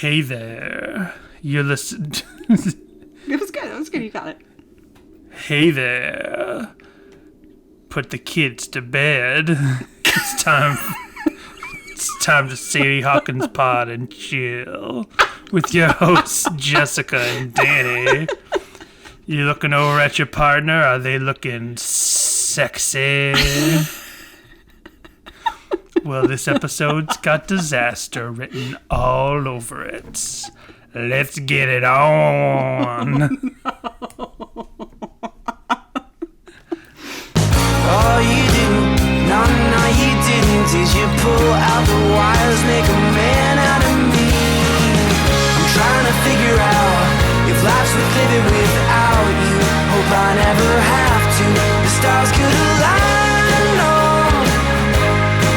Hey there. You listen. It was good. It was good. You got it. Hey there. Put the kids to bed. It's time. It's time to Sadie Hawkins pod and chill with your hosts Jessica and Danny. You looking over at your partner? Are they looking sexy? Well, this episode's got disaster written all over it. Let's get it on. Oh, you didn't, no, you didn't. Did you pull out the wires, make a man out of me? I'm trying to figure out if life's worth living without you. Hope I never have to. The stars could align, oh,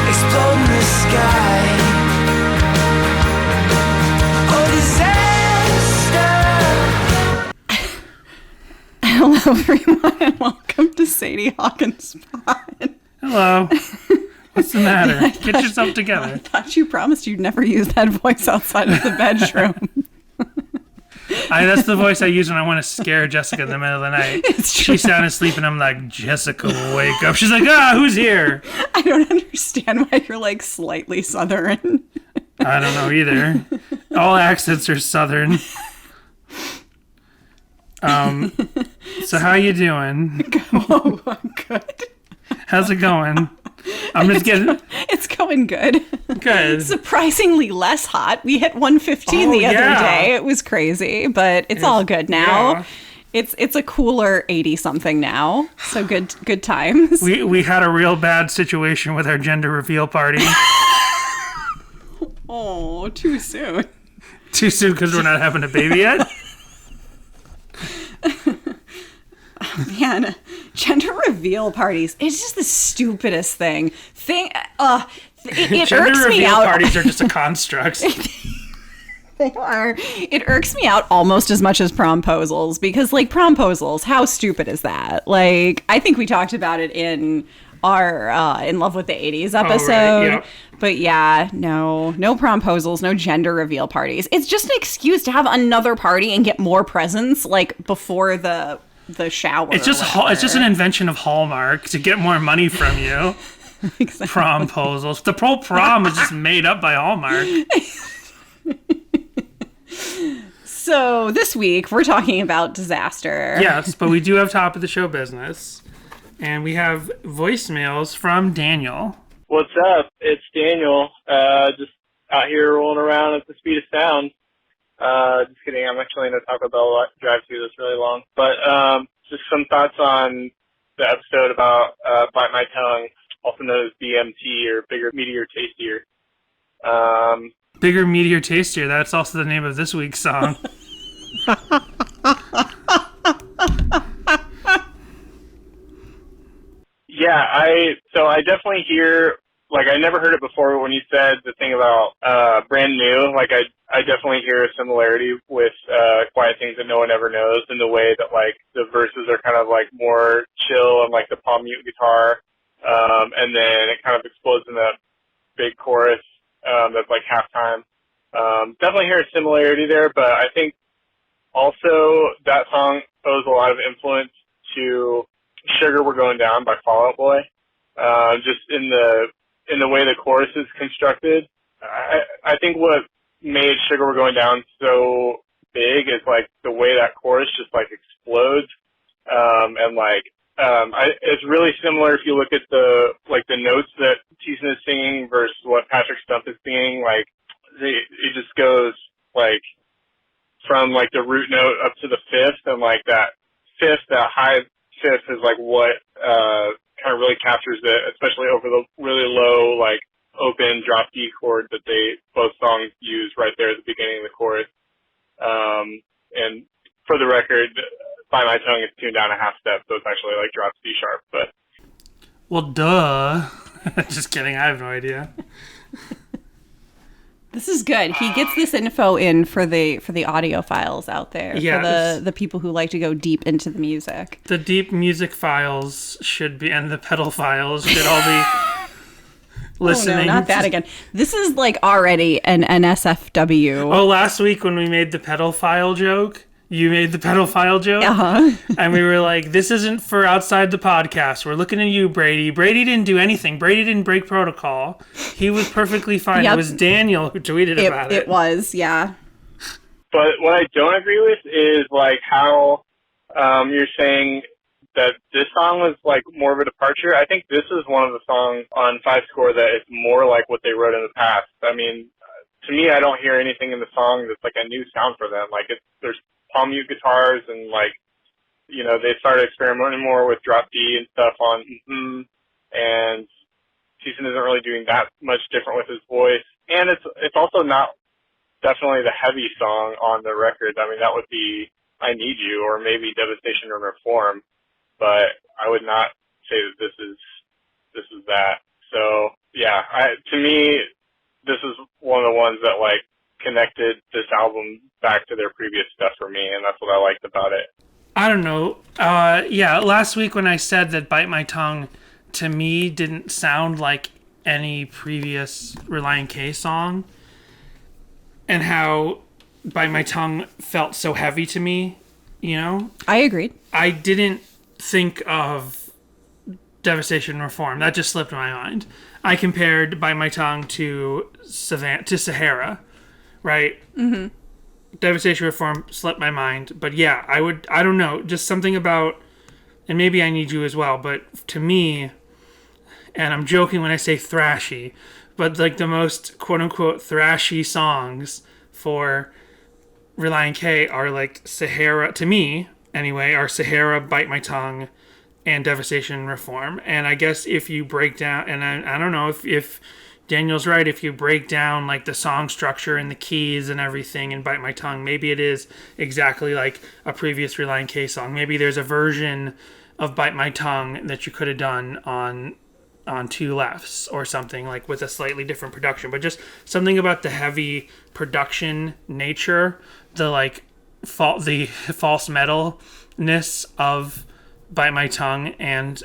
explode in the sky. Hello, everyone, and welcome to Sadie Hawkins Pod. Hello. What's the matter? Get yourself together. I thought you promised you'd never use that voice outside of the bedroom. That's the voice I use when I want to scare Jessica in the middle of the night. She's sound asleep, and I'm like, Jessica, wake up. She's like, who's here? I don't understand why you're like slightly Southern. I don't know either. All accents are Southern. So how you doing? Oh, I'm good. How's it going? It's going good. Good. Surprisingly less hot. We hit 115 the other day. It was crazy, but it's all good now. Yeah. It's a cooler 80-something now. So good times. We had a real bad situation with our gender reveal party. Oh, too soon. Too soon because we're not having a baby yet? Man, gender reveal parties. It's just the stupidest thing. It Gender irks me reveal out. parties are just a construct. They are. It irks me out almost as much as promposals because, like, promposals, how stupid is that? Like, I think we talked about it in our In Love with the 80s episode. Right, yeah. But yeah, no promposals, no gender reveal parties. It's just an excuse to have another party and get more presents, like, before the shower. It's just an invention of Hallmark to get more money from you. Exactly. Promposals. The whole prom is just made up by Hallmark. So this week we're talking about disaster. Yes, but we do have top of the show business. And we have voicemails from Daniel. What's up? It's Daniel. Just out here rolling around at the speed of sound. Just kidding. I'm actually in a Taco Bell drive-thru that's really long. But just some thoughts on the episode about Bite My Tongue, also known as BMT, or Bigger, Meatier, Tastier. Bigger, Meatier, Tastier. That's also the name of this week's song. Yeah, I definitely hear, like, I never heard it before when you said the thing about brand new. Like, I definitely hear a similarity with Quiet Things That No One Ever Knows in the way that, like, the verses are kind of, like, more chill and, like, the palm mute guitar. And then it kind of explodes in that big chorus that's, like, halftime. Definitely hear a similarity there, but I think also that song owes a lot of influence to Sugar We're Going Down by Fall Out Boy. Just in the way the chorus is constructed. I think what made Sugar We're Going Down so big is, like, the way that chorus just, like, explodes. It's really similar if you look at the notes that Thiessen is singing versus what Patrick Stump is singing. Like, it just goes, like, from, like, the root note up to the fifth, and, like, that high fifth is, like, what kind of really captures it, especially over the really low, like, open drop D chord that both songs use right there at the beginning of the chorus. And for the record, By My Tongue is tuned down a half step, so it's actually, like, drop C sharp, but. Well, duh. Just kidding. I have no idea. This is good. He gets this info in for the audio files out there. Yeah, for the people who like to go deep into the music. The deep music files should be, and the pedal files should all be listening. Oh, no, not that again. This is like already an NSFW. Oh, last week when we made the pedophile joke, you made the pedophile joke. Uh-huh. And we were like, this isn't for outside the podcast. We're looking at you, Brady. Brady didn't do anything. Brady didn't break protocol. He was perfectly fine. Yep. It was Daniel who tweeted about it. It was, yeah. But what I don't agree with is like how you're saying that this song was like more of a departure. I think this is one of the songs on Five Score that is more like what they wrote in the past. I mean, to me, I don't hear anything in the song that's like a new sound for them. Like there's palm mute guitars and like, you know, they started experimenting more with drop D and stuff on and Season isn't really doing that much different with his voice. And it's also not definitely the heavy song on the record. I mean, that would be I Need You or maybe Devastation and Reform, but I would not say that this is that. So yeah, to me, this is one of the ones that like connected this album back to their previous stuff for me, and that's what I liked about it. I don't know. Yeah, last week when I said that Bite My Tongue to me didn't sound like any previous Relient K song, and how Bite My Tongue felt so heavy to me, you know? I agreed. I didn't think of Devastation and Reform. That just slipped my mind. I compared Bite My Tongue to Sahara, right? Mm-hmm. Devastation Reform slipped my mind. But yeah, I don't know, just something about, and maybe I Need You as well, but to me, and I'm joking when I say thrashy, but like the most quote-unquote thrashy songs for Relient K are like Sahara, to me anyway, are Sahara, Bite My Tongue, and Devastation and Reform. And I guess if you break down, and I don't know if Daniel's right, if you break down like the song structure and the keys and everything in Bite My Tongue, maybe it is exactly like a previous Relient K song. Maybe there's a version of Bite My Tongue that you could have done on Two Lefts or something, like with a slightly different production, but just something about the heavy production nature, the like the false metalness of Bite My Tongue and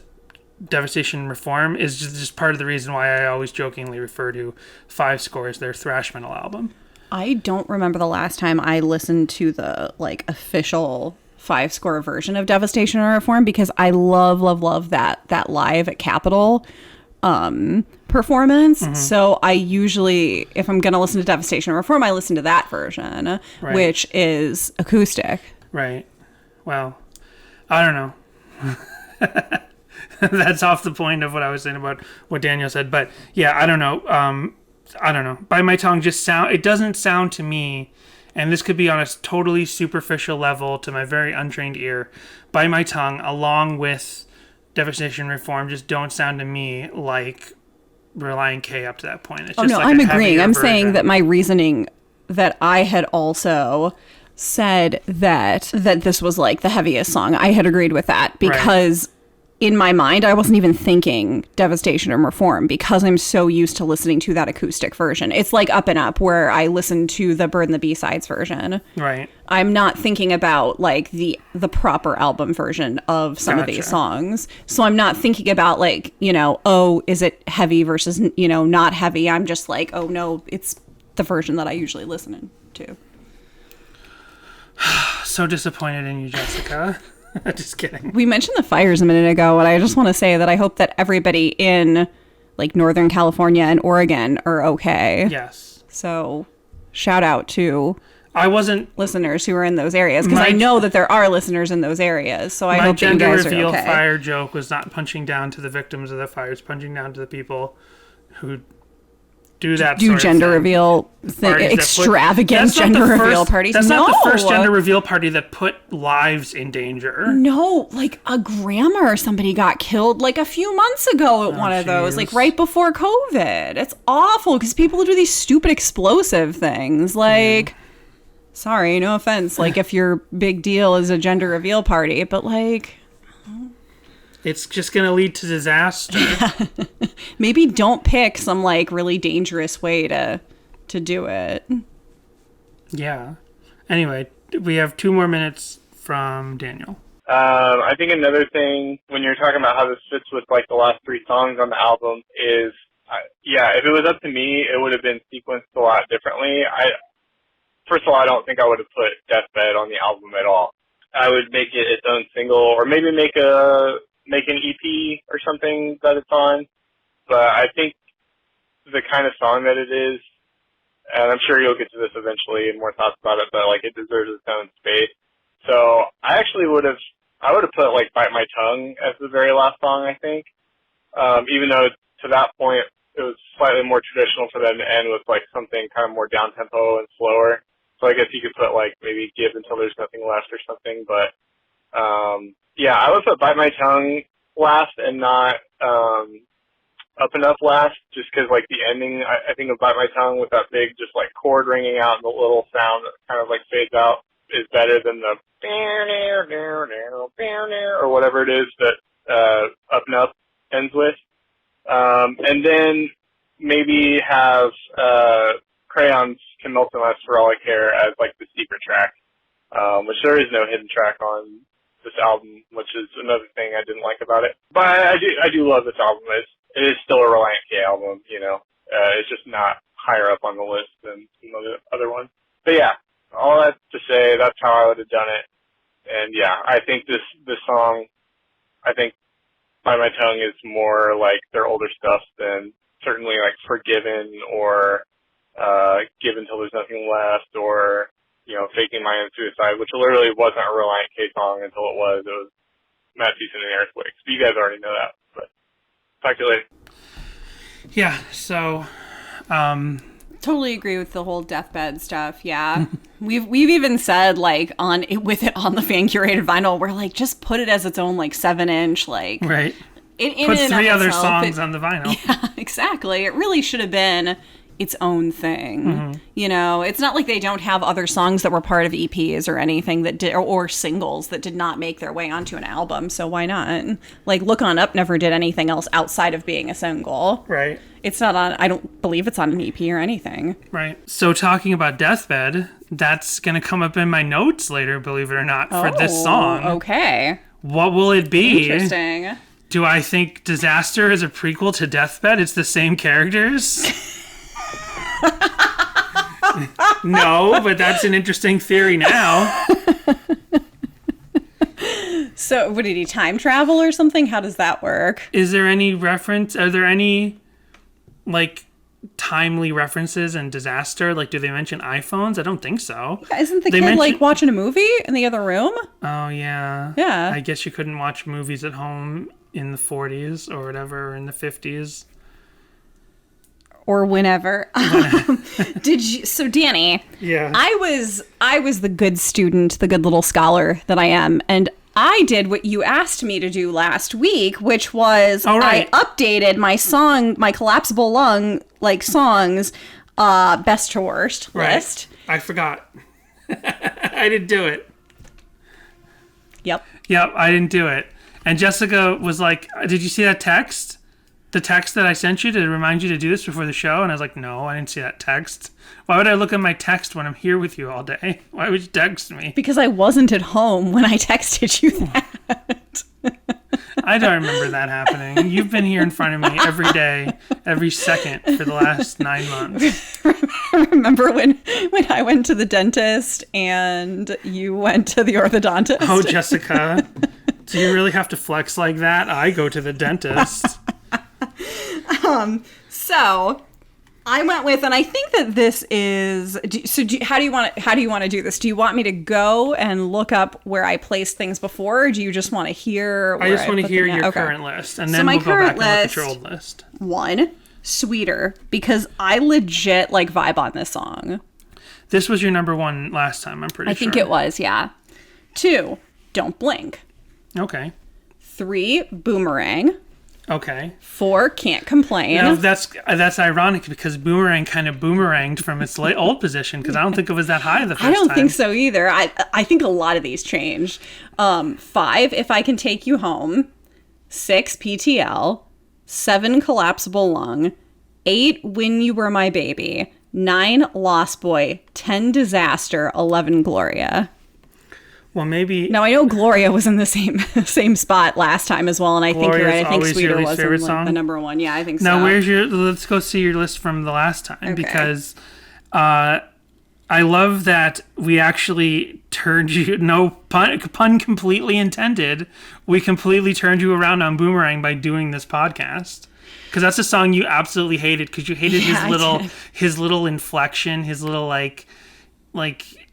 Devastation and Reform is just part of the reason why I always jokingly refer to Five Score as their thrash metal album. I don't remember the last time I listened to the like official Five Score version of Devastation and Reform, because I love that live at Capitol performance. Mm-hmm. So I usually, if I'm going to listen to Devastation and Reform, I listen to that version, right, which is acoustic. Right. Well, I don't know. That's off the point of what I was saying about what Daniel said. But yeah, I don't know. I don't know. Bite My Tongue it doesn't sound to me, and this could be on a totally superficial level to my very untrained ear, Bite My Tongue along with Devastation and Reform just don't sound to me like Relient K up to that point. It's just like I'm agreeing. I'm saying that my reasoning that I had also said that this was like the heaviest song. I had agreed with that because in my mind, I wasn't even thinking Devastation and Reform because I'm so used to listening to that acoustic version. It's like Up and Up where I listened to the Bird and the B-Sides version. Right. I'm not thinking about like the proper album version of some of these songs. So I'm not thinking about like, you know, oh, is it heavy versus, you know, not heavy? I'm just like, oh no, it's the version that I usually listen to. So disappointed in you, Jessica. Just kidding. We mentioned the fires a minute ago, and I just want to say that I hope that everybody in like Northern California and Oregon are okay. Yes. So shout out to listeners who are in those areas, because I know that there are listeners in those areas. So I hope that you guys are okay. My gender reveal fire joke was not punching down to the victims of the fires, punching down to the people who do gender reveal extravagant gender reveal parties. That's not the first gender reveal party that put lives in danger. No, like a grandma or somebody got killed like a few months ago at one of those, like right before COVID. It's awful because people do these stupid explosive things. Like, sorry, no offense. Like if your big deal is a gender reveal party, but like, it's just going to lead to disaster. Maybe don't pick some like really dangerous way to do it. Yeah. Anyway, we have 2 more minutes from Daniel. I think another thing when you're talking about how this fits with like the last 3 songs on the album is Yeah, if it was up to me, it would have been sequenced a lot differently. First of all, I don't think I would have put Deathbed on the album at all. I would make it its own single, or maybe make an EP or something that it's on. But I think the kind of song that it is, and I'm sure you'll get to this eventually and more thoughts about it, but like it deserves its own space. So I would have put like Bite My Tongue as the very last song, I think. Even though to that point it was slightly more traditional for them to end with like something kind of more down tempo and slower. So I guess you could put like maybe Give Until There's Nothing Left or something. But yeah, I would put Bite My Tongue last and not Up and Up last, just because like the ending, I think of Bite My Tongue with that big just like chord ringing out and the little sound that kind of like fades out is better than the or whatever it is that Up and Up ends with. And then maybe have Crayons Can Melt and Last For All I Care as like the secret track, which there is no hidden track on this album, which is another thing I didn't like about it. But I do love this album. It is still a Relient K album, you know. It's just not higher up on the list than some of the other ones. But yeah, all that to say, that's how I would have done it. And yeah, I think this song, I think By My Tongue is more like their older stuff than certainly like Forgiven or Give Until There's Nothing Left or, you know, Faking My Own Suicide, which literally wasn't a Relient K song until it was. It was Matt Thiessen and Earthquakes. But you guys already know that. But talk to you later. Yeah, so totally agree with the whole Deathbed stuff. Yeah. We've even said like with it on the fan curated vinyl, we're like, just put it as its own like 7-inch, like right. Put 3 other songs on the vinyl. Yeah, exactly. It really should have been its own thing. Mm-hmm. You know, it's not like they don't have other songs that were part of EPs or anything that did, or singles that did not make their way onto an album. So why not? Like Look On Up never did anything else outside of being a single. Right. It's not on, I don't believe it's on an EP or anything. Right. So talking about Deathbed, that's going to come up in my notes later, believe it or not, for this song. Okay. What will it be? Interesting. Do I think Disaster is a prequel to Deathbed? It's the same characters? No, but that's an interesting theory now. So, did he time travel or something? How does that work? Is there any reference? Are there any, like, timely references in Disaster? Like, do they mention iPhones? I don't think so. Yeah, isn't the kid, like, watching a movie in the other room? Oh, yeah. Yeah. I guess you couldn't watch movies at home in the 40s or whatever, or in the 50s. Or whenever. So Danny, yeah, I was the good student, the good little scholar that I am, and I did what you asked me to do last week, which was I updated my Collapsible Lung like songs best to worst list. I forgot. I didn't do it. Yep, I didn't do it. And Jessica was like, "Did you see that text? The text that I sent you to remind you to do this before the show?" And I was like, no, I didn't see that text. Why would I look at my text when I'm here with you all day? Why would you text me? Because I wasn't at home when I texted you that. I don't remember that happening. You've been here in front of me every day, every second for the last 9 months. Remember when I went to the dentist and you went to the orthodontist? Oh, Jessica, do you really have to flex like that? I go to the dentist. So I went with, and I think that this is. How do you want to do this? Do you want me to go and look up where I placed things before, or do you just want to hear? I just want to hear your current list, and then we'll go back and look at your old list. 1, Sweeter, because I legit like vibe on this song. This was your number 1 last time, I'm pretty sure. I think it was, yeah. 2, Don't Blink. Okay. 3, Boomerang. Okay. 4, Can't Complain. Now, that's ironic because Boomerang kind of boomeranged from its old position because I don't think it was that high the first time. I don't think so either. I think a lot of these changed. 5, If I Can Take You Home. 6, PTL. 7, Collapsible Lung. 8, When You Were My Baby. 9, Lost Boy. 10, Disaster. 11, Gloria. Well, maybe... Now, I know Gloria was in the same spot last time as well, and I think you're right. I think Sweeter was in, like, the number one. Yeah, I think so. Now, let's go see your list from the last time, because I love that we actually turned you, no pun completely intended, we completely turned you around on Boomerang by doing this podcast. Because that's a song you absolutely hated, because you hated his little inflection, his little, like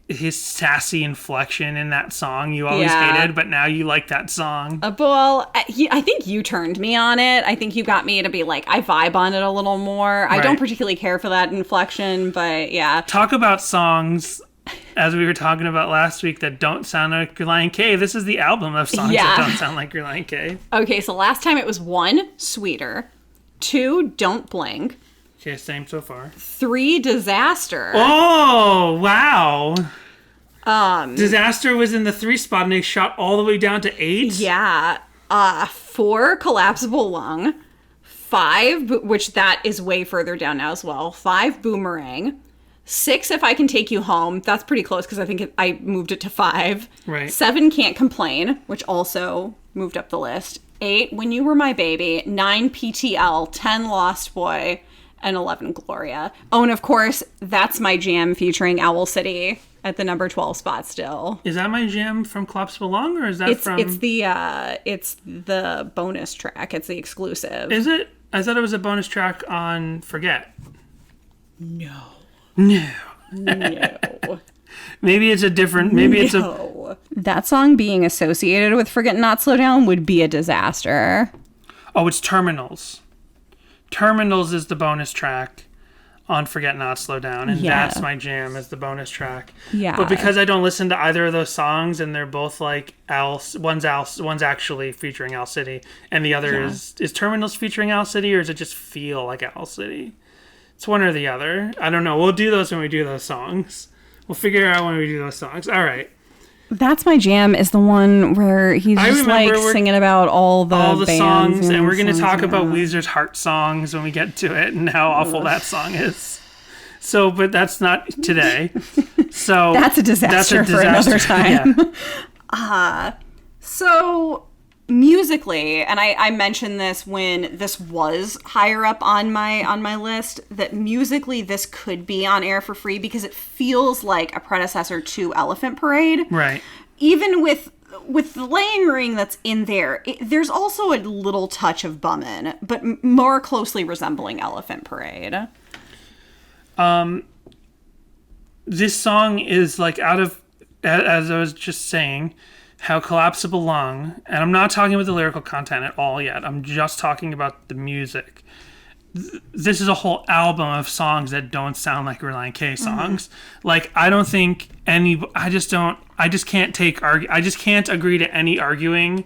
his sassy inflection in that song you always hated, but now you like that song. Well, I think you turned me on it. I think you got me to be like, I vibe on it a little more. I don't particularly care for that inflection, but yeah. Talk about songs, as we were talking about last week, that don't sound like Relient K. This is the album of songs that don't sound like Relient K. Okay, so last time it was 1, Sweeter. 2, Don't Blink. Okay, same so far. 3, Disaster. Oh, wow. Disaster was in the 3 spot and they shot all the way down to 8? Yeah. 4, Collapsible Lung. 5, which that is way further down now as well. 5, Boomerang. 6, If I Can Take You Home. That's pretty close because I think I moved it to 5. Right. 7, Can't Complain, which also moved up the list. 8, When You Were My Baby. 9, PTL. 10, Lost Boy. And 11, Gloria. Oh, and of course, That's My Jam featuring Owl City at the number 12 spot still. Is that My Jam from Collapsible Lung, or is that from... It's the bonus track. It's the exclusive. Is it? I thought it was a bonus track on Forget. No. Maybe it's a different... Maybe it's a... That song being associated with Forget Not Slow Down would be a disaster. Oh, it's Terminals. Terminals is the bonus track on Forget Not Slow Down, and That's My Jam is the bonus track. Yeah. But because I don't listen to either of those songs, and they're both like one's actually featuring Owl City, and the other is Terminals featuring Owl City, or does it just feel like Owl City? It's one or the other. I don't know. We'll do those when we do those songs. We'll figure out when we do those songs. All right. That's My Jam is the one where he's just like singing about all the songs, and we're going to talk about Weezer's Heart songs when we get to it and how awful that song is. So, but that's not today. So that's a disaster for another time. Yeah. So musically, and I mentioned this when this was higher up on my list, that musically this could be on air for free because it feels like a predecessor to Elephant Parade. Right. Even with the layering that's in there, there's also a little touch of Bummin', but more closely resembling Elephant Parade. This song is like out of, as I was just saying, how Collapsible Lung, and I'm not talking about the lyrical content at all yet, I'm just talking about the music. This is a whole album of songs that don't sound like Relient K songs. Mm-hmm. Like, I don't think I just can't agree to any arguing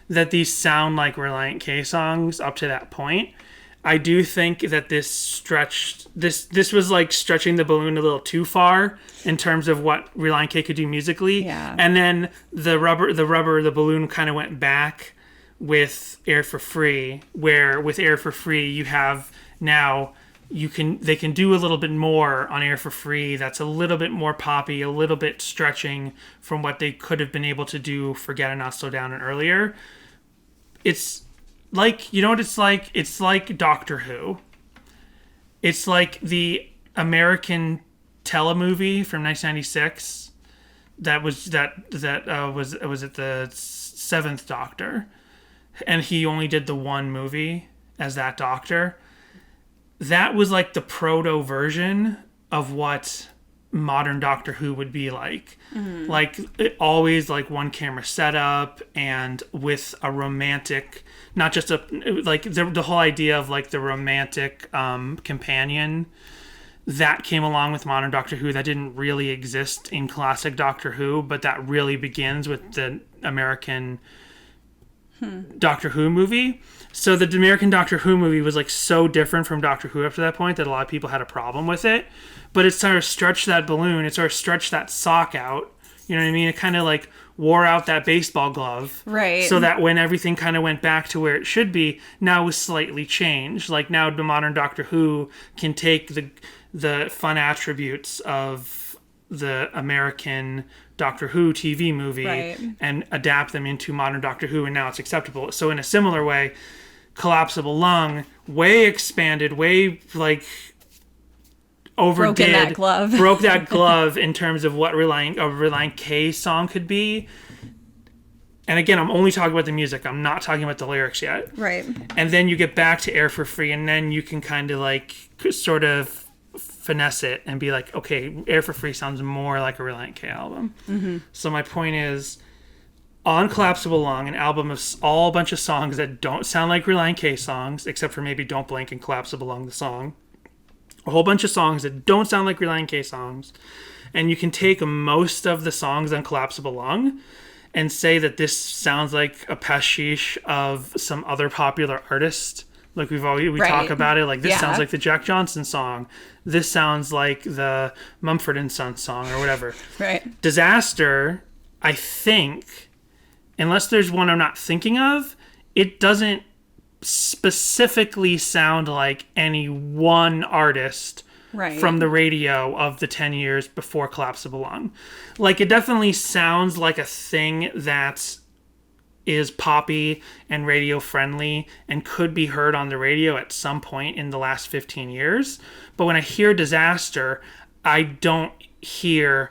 that these sound like Relient K songs up to that point. I do think that this was like stretching the balloon a little too far in terms of what Relient K could do musically. Yeah. And then the balloon kind of went back with Air for Free, where with Air for Free you have now they can do a little bit more on Air for Free that's a little bit more poppy, a little bit stretching from what they could have been able to do for Get and Not Slow Down and earlier. It's like, you know what it's like? It's like Doctor Who. It's like the American telemovie from 1996 that was it the Seventh Doctor, and he only did the one movie as that Doctor. That was like the proto version of what modern Doctor Who would be like. Mm-hmm. Like, always like one camera setup and with a romantic, not just the whole idea of like the romantic companion that came along with modern Doctor Who that didn't really exist in classic Doctor Who, but that really begins with the American Doctor Who movie. So the American Doctor Who movie was like so different from Doctor Who after that point that a lot of people had a problem with it. But it sort of stretched that balloon, it sort of stretched that sock out. You know what I mean? It kind of like wore out that baseball glove. Right. So that when everything kind of went back to where it should be, now it was slightly changed. Like, now the modern Doctor Who can take the fun attributes of the American Doctor Who TV movie Right. and adapt them into modern Doctor Who, and now it's acceptable. So in a similar way, Collapsible Lung, way expanded, way like overdid, broke that glove in terms of what a Relient K song could be. And again, I'm only talking about the music. I'm not talking about the lyrics yet. Right. And then you get back to Air for Free, and then you can kind of like sort of finesse it and be like, okay, Air for Free sounds more like a Relient K album. Mm-hmm. So my point is, on Collapsible Lung, an album of a bunch of songs that don't sound like Relient K songs, except for maybe Don't Blink and Collapsible Lung, the song. A whole bunch of songs that don't sound like Relient K songs. And you can take most of the songs on Collapsible Lung and say that this sounds like a pastiche of some other popular artist. Like we talk about it. Like this sounds like the Jack Johnson song. This sounds like the Mumford & Sons song or whatever. Right. Disaster, I think, unless there's one I'm not thinking of, it doesn't specifically sound like any one artist from the radio of the 10 years before Collapsible Lung. Like, it definitely sounds like a thing that is poppy and radio friendly and could be heard on the radio at some point in the last 15 years. But when I hear Disaster, I don't hear,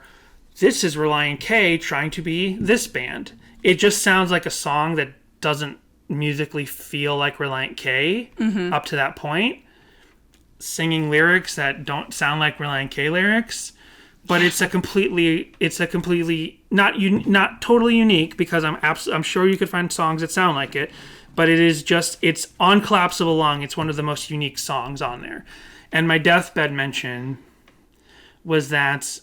this is Relient K trying to be this band. It just sounds like a song that doesn't musically feel like Relient K up to that point. Singing lyrics that don't sound like Relient K lyrics, but it's a completely not totally unique, because I'm sure you could find songs that sound like it, but it's on Collapsible Lung. It's one of the most unique songs on there. And my deathbed mention was that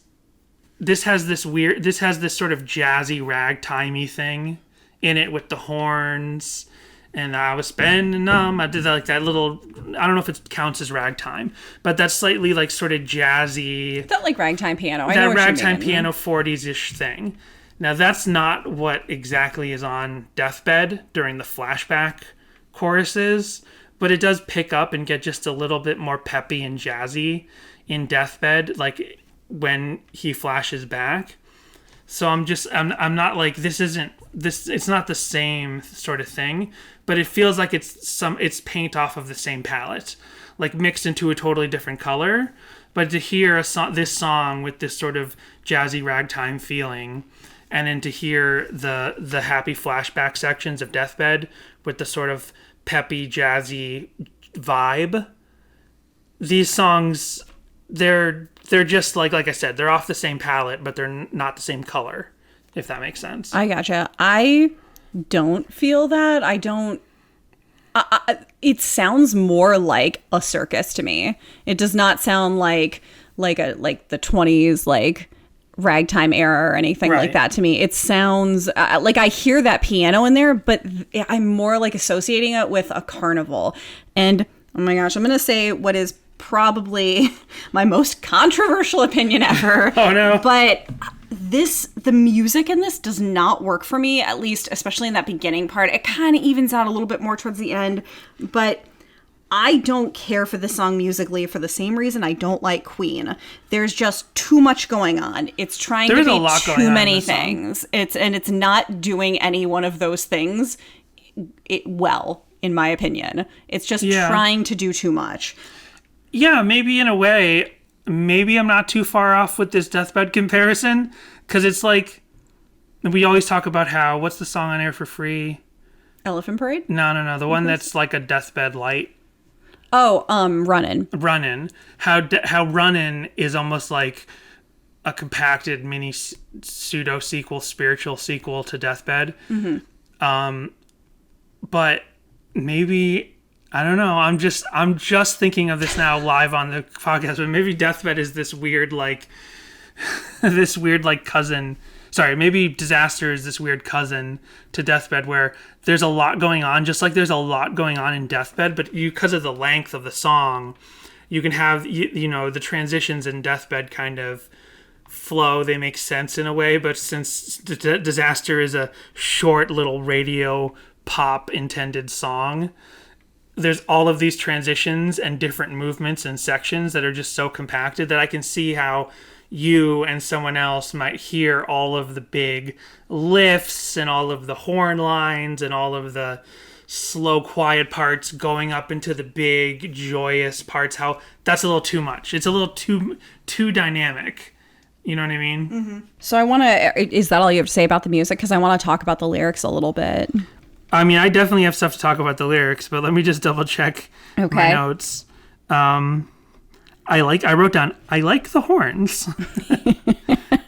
this has this sort of jazzy ragtimey thing in it with the horns. And I was spending them. I did like that little, I don't know if it counts as ragtime, but that's slightly like sort of jazzy. That like ragtime piano. I that know what ragtime you mean. piano 40s-ish thing. Now that's not what exactly is on Deathbed during the flashback choruses, but it does pick up and get just a little bit more peppy and jazzy in Deathbed, like when he flashes back. So I'm not like, it's not the same sort of thing, but it feels like it's paint off of the same palette, like mixed into a totally different color. But to hear this song with this sort of jazzy ragtime feeling, and then to hear the happy flashback sections of Deathbed with the sort of peppy jazzy vibe, these songs, they're just like I said, they're off the same palette, but they're not the same color, if that makes sense. I gotcha. I don't feel that. I don't. It sounds more like a circus to me. It does not sound like the 20s like ragtime era or anything like that to me. It sounds like I hear that piano in there, but I'm more like associating it with a carnival. And oh my gosh, I'm gonna say what is probably my most controversial opinion ever. Oh no. But the music in this does not work for me, at least especially in that beginning part. It kind of evens out a little bit more towards the end, but I don't care for the song musically for the same reason I don't like Queen. There's just too much going on. It's trying to be too many things. It's not doing any one of those things well, in my opinion. It's just trying to do too much. Yeah, maybe in a way, maybe I'm not too far off with this Deathbed comparison, because it's like, we always talk about how, what's the song on Air for Free? Elephant Parade? No, the one that's like a Deathbed light. Oh, Runnin'. Runnin'. How Runnin' is almost like a compacted mini pseudo sequel, spiritual sequel to Deathbed. Mm-hmm. But maybe, I don't know. I'm just thinking of this now live on the podcast, but maybe Deathbed is this weird like cousin. Sorry, maybe Disaster is this weird cousin to Deathbed, where there's a lot going on, just like there's a lot going on in Deathbed, but because of the length of the song, you can have, you know, the transitions in Deathbed kind of flow. They make sense in a way, but since Disaster is a short little radio pop intended song, there's all of these transitions and different movements and sections that are just so compacted that I can see how you and someone else might hear all of the big lifts and all of the horn lines and all of the slow, quiet parts going up into the big, joyous parts, how that's a little too much. It's a little too dynamic. You know what I mean? Mm-hmm. So I want to... Is that all you have to say about the music? Because I want to talk about the lyrics a little bit. I mean, I definitely have stuff to talk about the lyrics, but let me just double check my notes. I wrote down, I like the horns.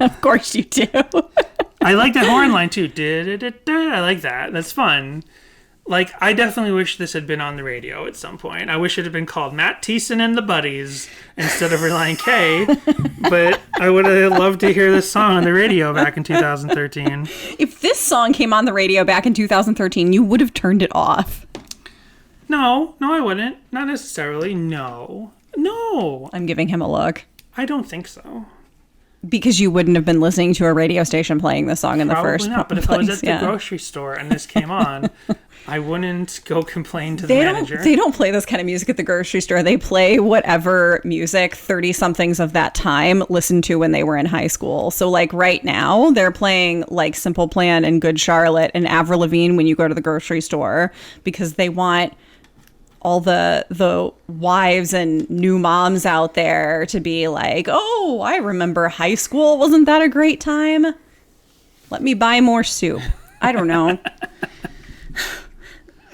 Of course you do. I like that horn line too. I like that. That's fun. Like, I definitely wish this had been on the radio at some point. I wish it had been called Matt Thiessen and the Buddies instead of Relient K. But I would have loved to hear this song on the radio back in 2013. If this song came on the radio back in 2013, you would have turned it off. No, I wouldn't. Not necessarily. No. I'm giving him a look. I don't think so. Because you wouldn't have been listening to a radio station playing the song in the first place. Probably not, but if I was at the grocery store and this came on, I wouldn't go complain to the manager. They don't play this kind of music at the grocery store. They play whatever music 30-somethings of that time listened to when they were in high school. So, like, right now, they're playing, like, Simple Plan and Good Charlotte and Avril Lavigne when you go to the grocery store because they want all the wives and new moms out there to be like, oh, I remember high school. Wasn't that a great time? Let me buy more soup. I don't know.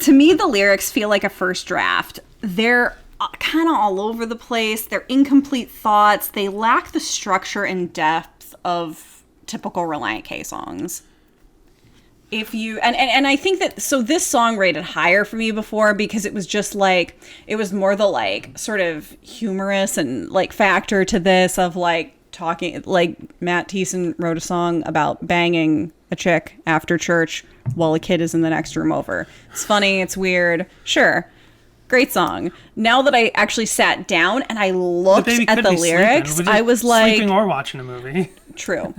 To me, the lyrics feel like a first draft. They're kind of all over the place. They're incomplete thoughts. They lack the structure and depth of typical Relient K songs. If you and I think that so this song rated higher for me before because it was just like it was more the like sort of humorous and like factor to this of like talking like Matt Thiessen wrote a song about banging a chick after church while a kid is in the next room over. It's funny, it's weird. Sure. Great song. Now that I actually sat down and I looked at the lyrics, I was like sleeping or watching a movie. True.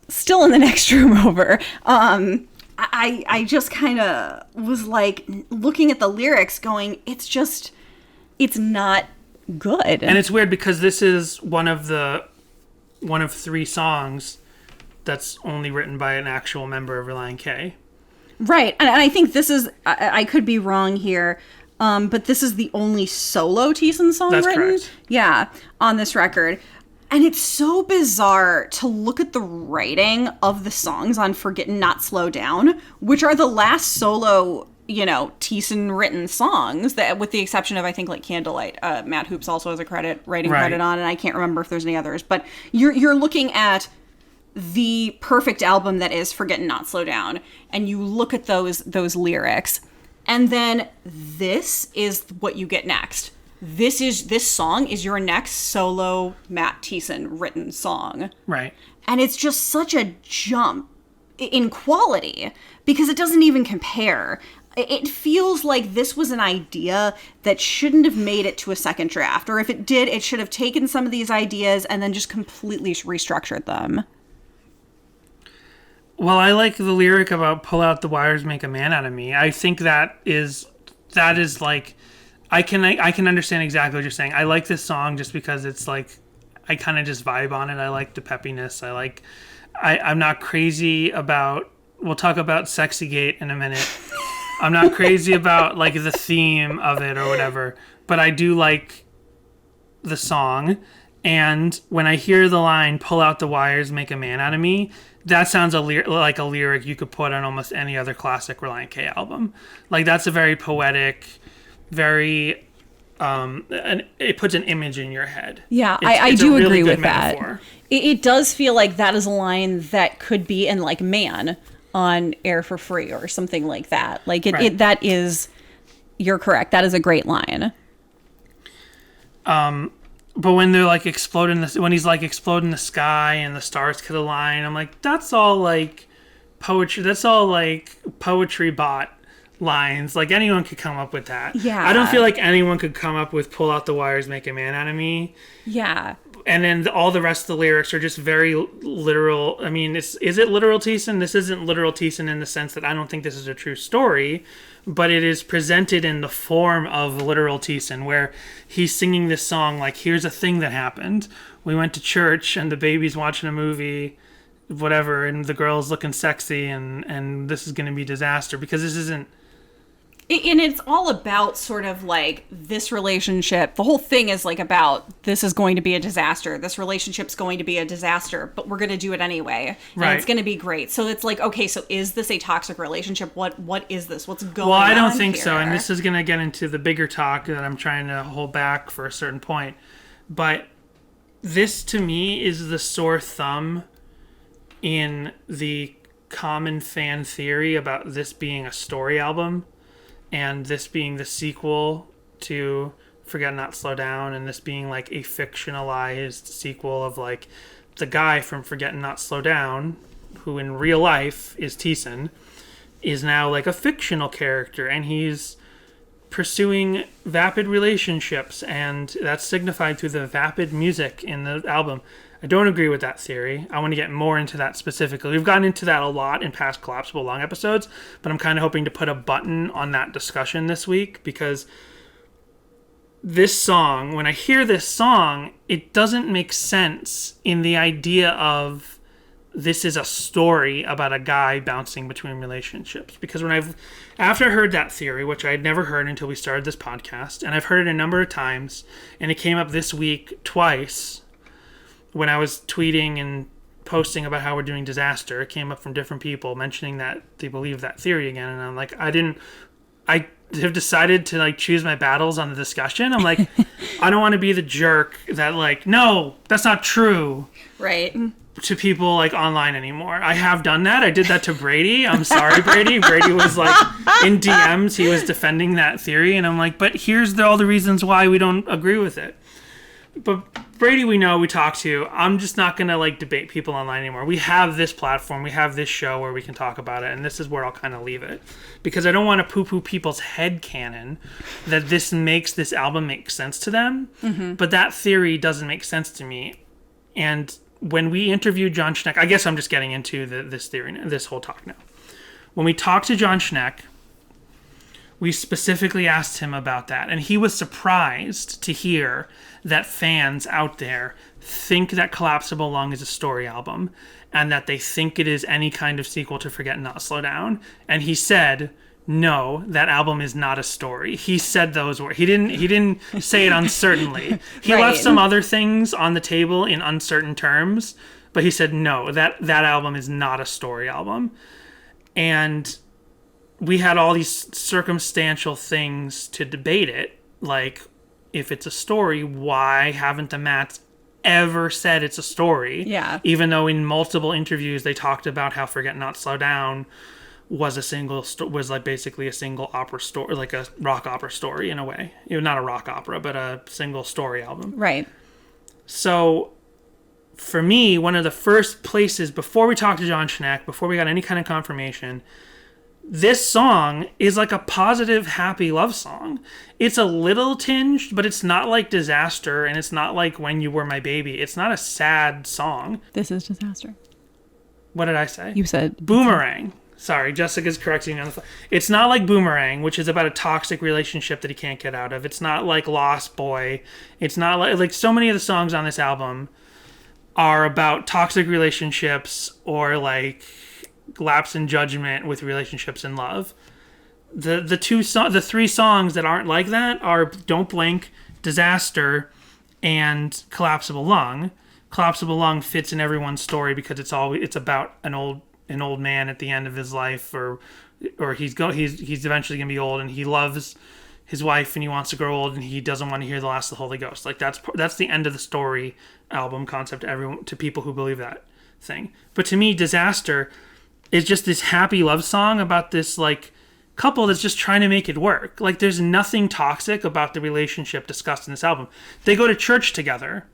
Still in the next room over. I just kind of was like looking at the lyrics going, it's not good. And it's weird because this is one of 3 songs that's only written by an actual member of Relient K. Right. And I think this is, I could be wrong here, but this is the only solo Thiessen song that's written. Correct. Yeah, on this record. And it's so bizarre to look at the writing of the songs on Forget and Not Slow Down, which are the last solo, Thiessen written songs, that with the exception of, I think, like Candlelight. Matt Hoops also has a writing credit on, and I can't remember if there's any others. But you're looking at the perfect album that is Forget and Not Slow Down, and you look at those lyrics, and then this is what you get next. This song is your next solo Matt Thiessen written song. Right. And it's just such a jump in quality because it doesn't even compare. It feels like this was an idea that shouldn't have made it to a second draft. Or if it did, it should have taken some of these ideas and then just completely restructured them. Well, I like the lyric about pull out the wires, make a man out of me. I think that is like... I can understand exactly what you're saying. I like this song just because it's like I kind of just vibe on it. I like the peppiness. I'm not crazy about. We'll talk about Sexy Gate in a minute. I'm not crazy about like the theme of it or whatever, but I do like the song. And when I hear the line "pull out the wires, make a man out of me," that sounds like a lyric you could put on almost any other classic Relient K album. Like that's a very poetic. Very, and it puts an image in your head. Yeah, I do agree with that. It does feel like that is a line that could be in like Man on Air for Free or something like that. Like that is, you're correct. That is a great line. But when they're like when he's like exploding the sky and the stars cut a line, I'm like, that's all like poetry. That's all like poetry bot lines. Like anyone could come up with that. Yeah. I don't feel like anyone could come up with pull out the wires, make a man out of me. Yeah. And then all the rest of the lyrics are just very literal. I mean, is it literal Thiessen? This isn't literal Thiessen in the sense that I don't think this is a true story, but it is presented in the form of literal Thiessen, where he's singing this song like, here's a thing that happened, we went to church and the baby's watching a movie, whatever, and the girl's looking sexy, and this is going to be disaster because this isn't. And it's all about sort of like this relationship. The whole thing is like about this is going to be a disaster. This relationship's going to be a disaster, but we're going to do it anyway. And Right. it's going to be great. So it's like, okay, so is this a toxic relationship? What is this? What's going on? Well, I don't think here? so. And this is going to get into the bigger talk that I'm trying to hold back for a certain point. But this, to me, is the sore thumb in the common fan theory about this being a story album and this being the sequel to Forget Not Slow Down, and this being like a fictionalized sequel of like the guy from Forget Not Slow Down, who in real life is Thiessen, is now like a fictional character, and he's pursuing vapid relationships, and that's signified through the vapid music in the album. I don't agree with that theory. I want to get more into that specifically. We've gotten into that a lot in past Collapsible Lung episodes, but I'm kind of hoping to put a button on that discussion this week, because this song, when I hear this song, it doesn't make sense in the idea of this is a story about a guy bouncing between relationships. Because after I heard that theory, which I had never heard until we started this podcast, and I've heard it a number of times, and it came up this week twice when I was tweeting and posting about how we're doing Disaster. It came up from different people mentioning that they believe that theory again, and I'm like, I have decided to like choose my battles on the discussion. I'm like, I don't want to be the jerk that like, no, that's not true. Right. To people like online anymore. I have done that. I did that to Brady. I'm sorry, Brady. Brady was like in DMs. He was defending that theory, and I'm like, but here's all the reasons why we don't agree with it. But Brady, we know, we talk to. I'm just not gonna like debate people online anymore. We have this platform, we have this show where we can talk about it, and this is where I'll kind of leave it, because I don't want to poo-poo people's headcanon that this makes this album make sense to them. Mm-hmm. But that theory doesn't make sense to me. And when we interviewed John Schneck, I guess I'm just getting into this theory, this whole talk now. When we talked to John Schneck, we specifically asked him about that, and he was surprised to hear that fans out there think that Collapsible Lung is a story album, and that they think it is any kind of sequel to Forget Not Slow Down. And he said, no, that album is not a story. He said those words. He didn't say it uncertainly. He Right. left some other things on the table in uncertain terms, but he said, no, that album is not a story album. And we had all these circumstantial things to debate it. Like, if it's a story, why haven't the Mats ever said it's a story? Yeah. Even though in multiple interviews they talked about how Forget Not Slow Down was was like basically a single opera story, like a rock opera story in a way. Not a rock opera, but a single story album. Right. So for me, one of the first places before we talked to John Schneck, before we got any kind of confirmation, this song is like a positive, happy love song. It's a little tinged, but it's not like Disaster, and it's not like When You Were My Baby. It's not a sad song. This is Disaster. What did I say? You said Boomerang. Sorry, Jessica's correcting me on the phone. It's not like Boomerang, which is about a toxic relationship that he can't get out of. It's not like Lost Boy. It's not like so many of the songs on this album are about toxic relationships or like lapse in judgment with relationships and love. The three songs that aren't like that are Don't Blink, Disaster, and Collapsible Lung. Collapsible Lung fits in everyone's story because it's about an old man at the end of his life, or he's eventually gonna be old, and he loves his wife and he wants to grow old, and he doesn't want to hear the last of the Holy Ghost. Like that's the end of the story album concept to people who believe that thing. But to me, Disaster is just this happy love song about this like couple that's just trying to make it work. Like there's nothing toxic about the relationship discussed in this album. They go to church together.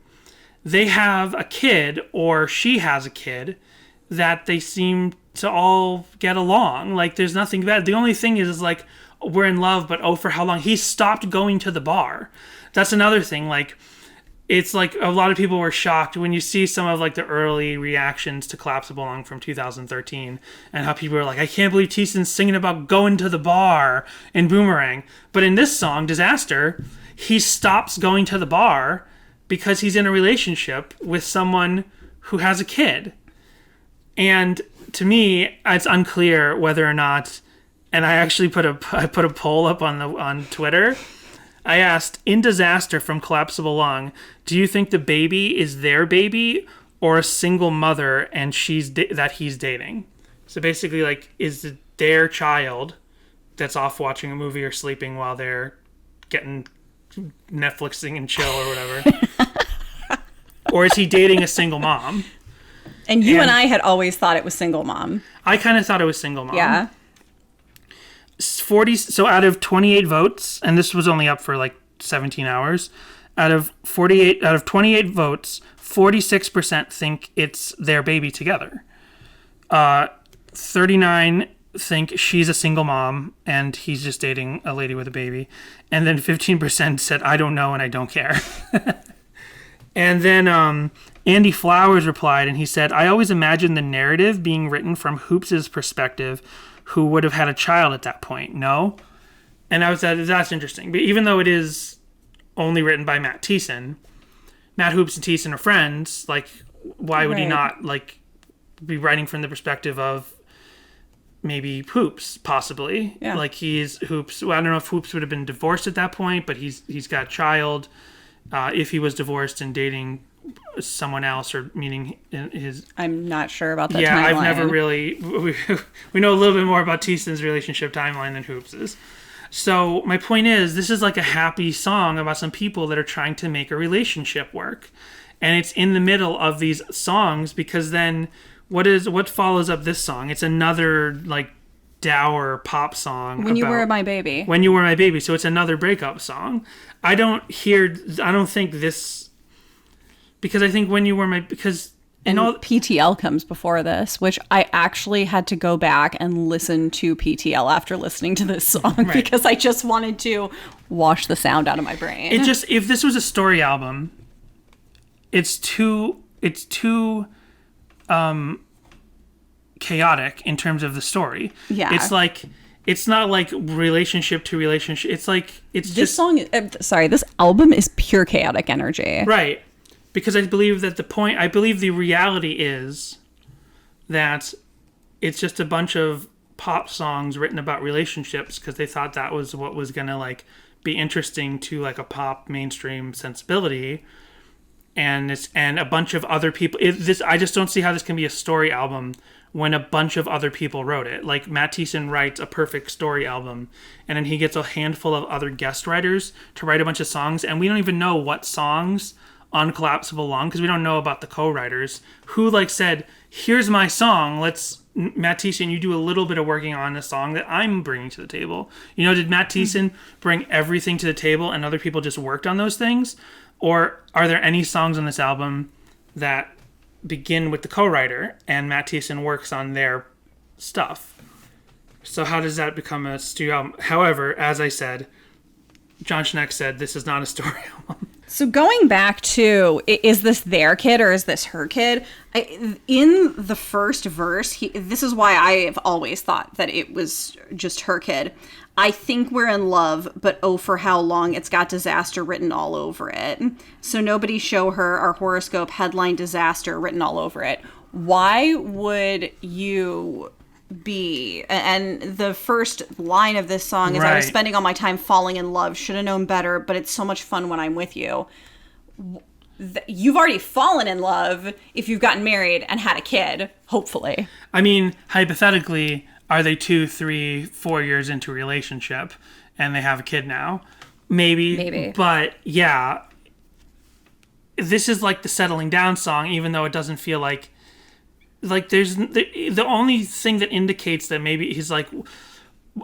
They have a kid, or she has a kid, that they seem to all get along. Like there's nothing bad. The only thing is like, we're in love, but oh, for how long? He stopped going to the bar. That's another thing. Like, it's like a lot of people were shocked when you see some of like the early reactions to Collapsible Lung from 2013 and how people were like, I can't believe Thiessen's singing about going to the bar in Boomerang. But in this song, Disaster, he stops going to the bar because he's in a relationship with someone who has a kid. And to me, it's unclear whether or not, and I actually put a poll up on Twitter. I asked, in Disaster from Collapsible Lung, do you think the baby is their baby or a single mother and that he's dating? So basically, like, is it their child that's off watching a movie or sleeping while they're getting Netflixing and chill or whatever? Or is he dating a single mom? And and I had always thought it was single mom. I kind of thought it was single mom. Yeah. 40. So out of 28 votes, and this was only up for like 17 hours, out of 28 votes, 46% think it's their baby together. 39 think she's a single mom and he's just dating a lady with a baby. And then 15% said, I don't know and I don't care. And then Andy Flowers replied and he said, I always imagined the narrative being written from Hoops' perspective, who would have had a child at that point. No? And that's interesting. But even though it is only written by Matt Thiessen, Matt Hoops and Thiessen are friends. Like, why would he not, like, be writing from the perspective of maybe Hoops, possibly? Yeah. Like, he's Hoops. Well, I don't know if Hoops would have been divorced at that point, but he's got a child. If he was divorced and dating someone else, or meaning his... I'm not sure about that timeline. I've never really... We know a little bit more about Thiessen's relationship timeline than Hoops's. So my point is, this is like a happy song about some people that are trying to make a relationship work. And it's in the middle of these songs, because then what follows up this song? It's another, like, dour pop song. When You Were My Baby. When You Were My Baby. So it's another breakup song. I don't think this... Because I think When You Were My... Because... And PTL comes before this, which I actually had to go back and listen to PTL after listening to this song, right, because I just wanted to wash the sound out of my brain. If this was a story album, it's too chaotic in terms of the story. Yeah. It's not like relationship to relationship. This album is pure chaotic energy. Right. Because I believe the reality is that it's just a bunch of pop songs written about relationships because they thought that was what was going to, like, be interesting to, like, a pop mainstream sensibility. And a bunch of other people. I just don't see how this can be a story album when a bunch of other people wrote it. Like, Matt Thiessen writes a perfect story album, and then he gets a handful of other guest writers to write a bunch of songs, and we don't even know what songs on Collapsible Lung, because we don't know about the co-writers who, like, said, here's my song, Matt Thiessen, you do a little bit of working on a song that I'm bringing to the table. Did Matt Thiessen bring everything to the table and other people just worked on those things? Or are there any songs on this album that begin with the co-writer and Matt Thiessen works on their stuff? So how does that become a studio album? However, as I said, John Schneck said this is not a story album. So going back to, is this their kid or is this her kid? In the first verse, this is why I've always thought that it was just her kid. I think we're in love, but oh, for how long? It's got disaster written all over it. So nobody show her our horoscope headline disaster written all over it. Why would you be? And the first line of this song is, right, I was spending all my time falling in love, should have known better, but it's so much fun when I'm with you. You've already fallen in love if you've gotten married and had a kid, hopefully. I mean, hypothetically, are they 2, 3, 4 years into a relationship and they have a kid now? Maybe. But yeah, this is like the settling down song, even though it doesn't feel like there's the only thing that indicates that maybe he's like,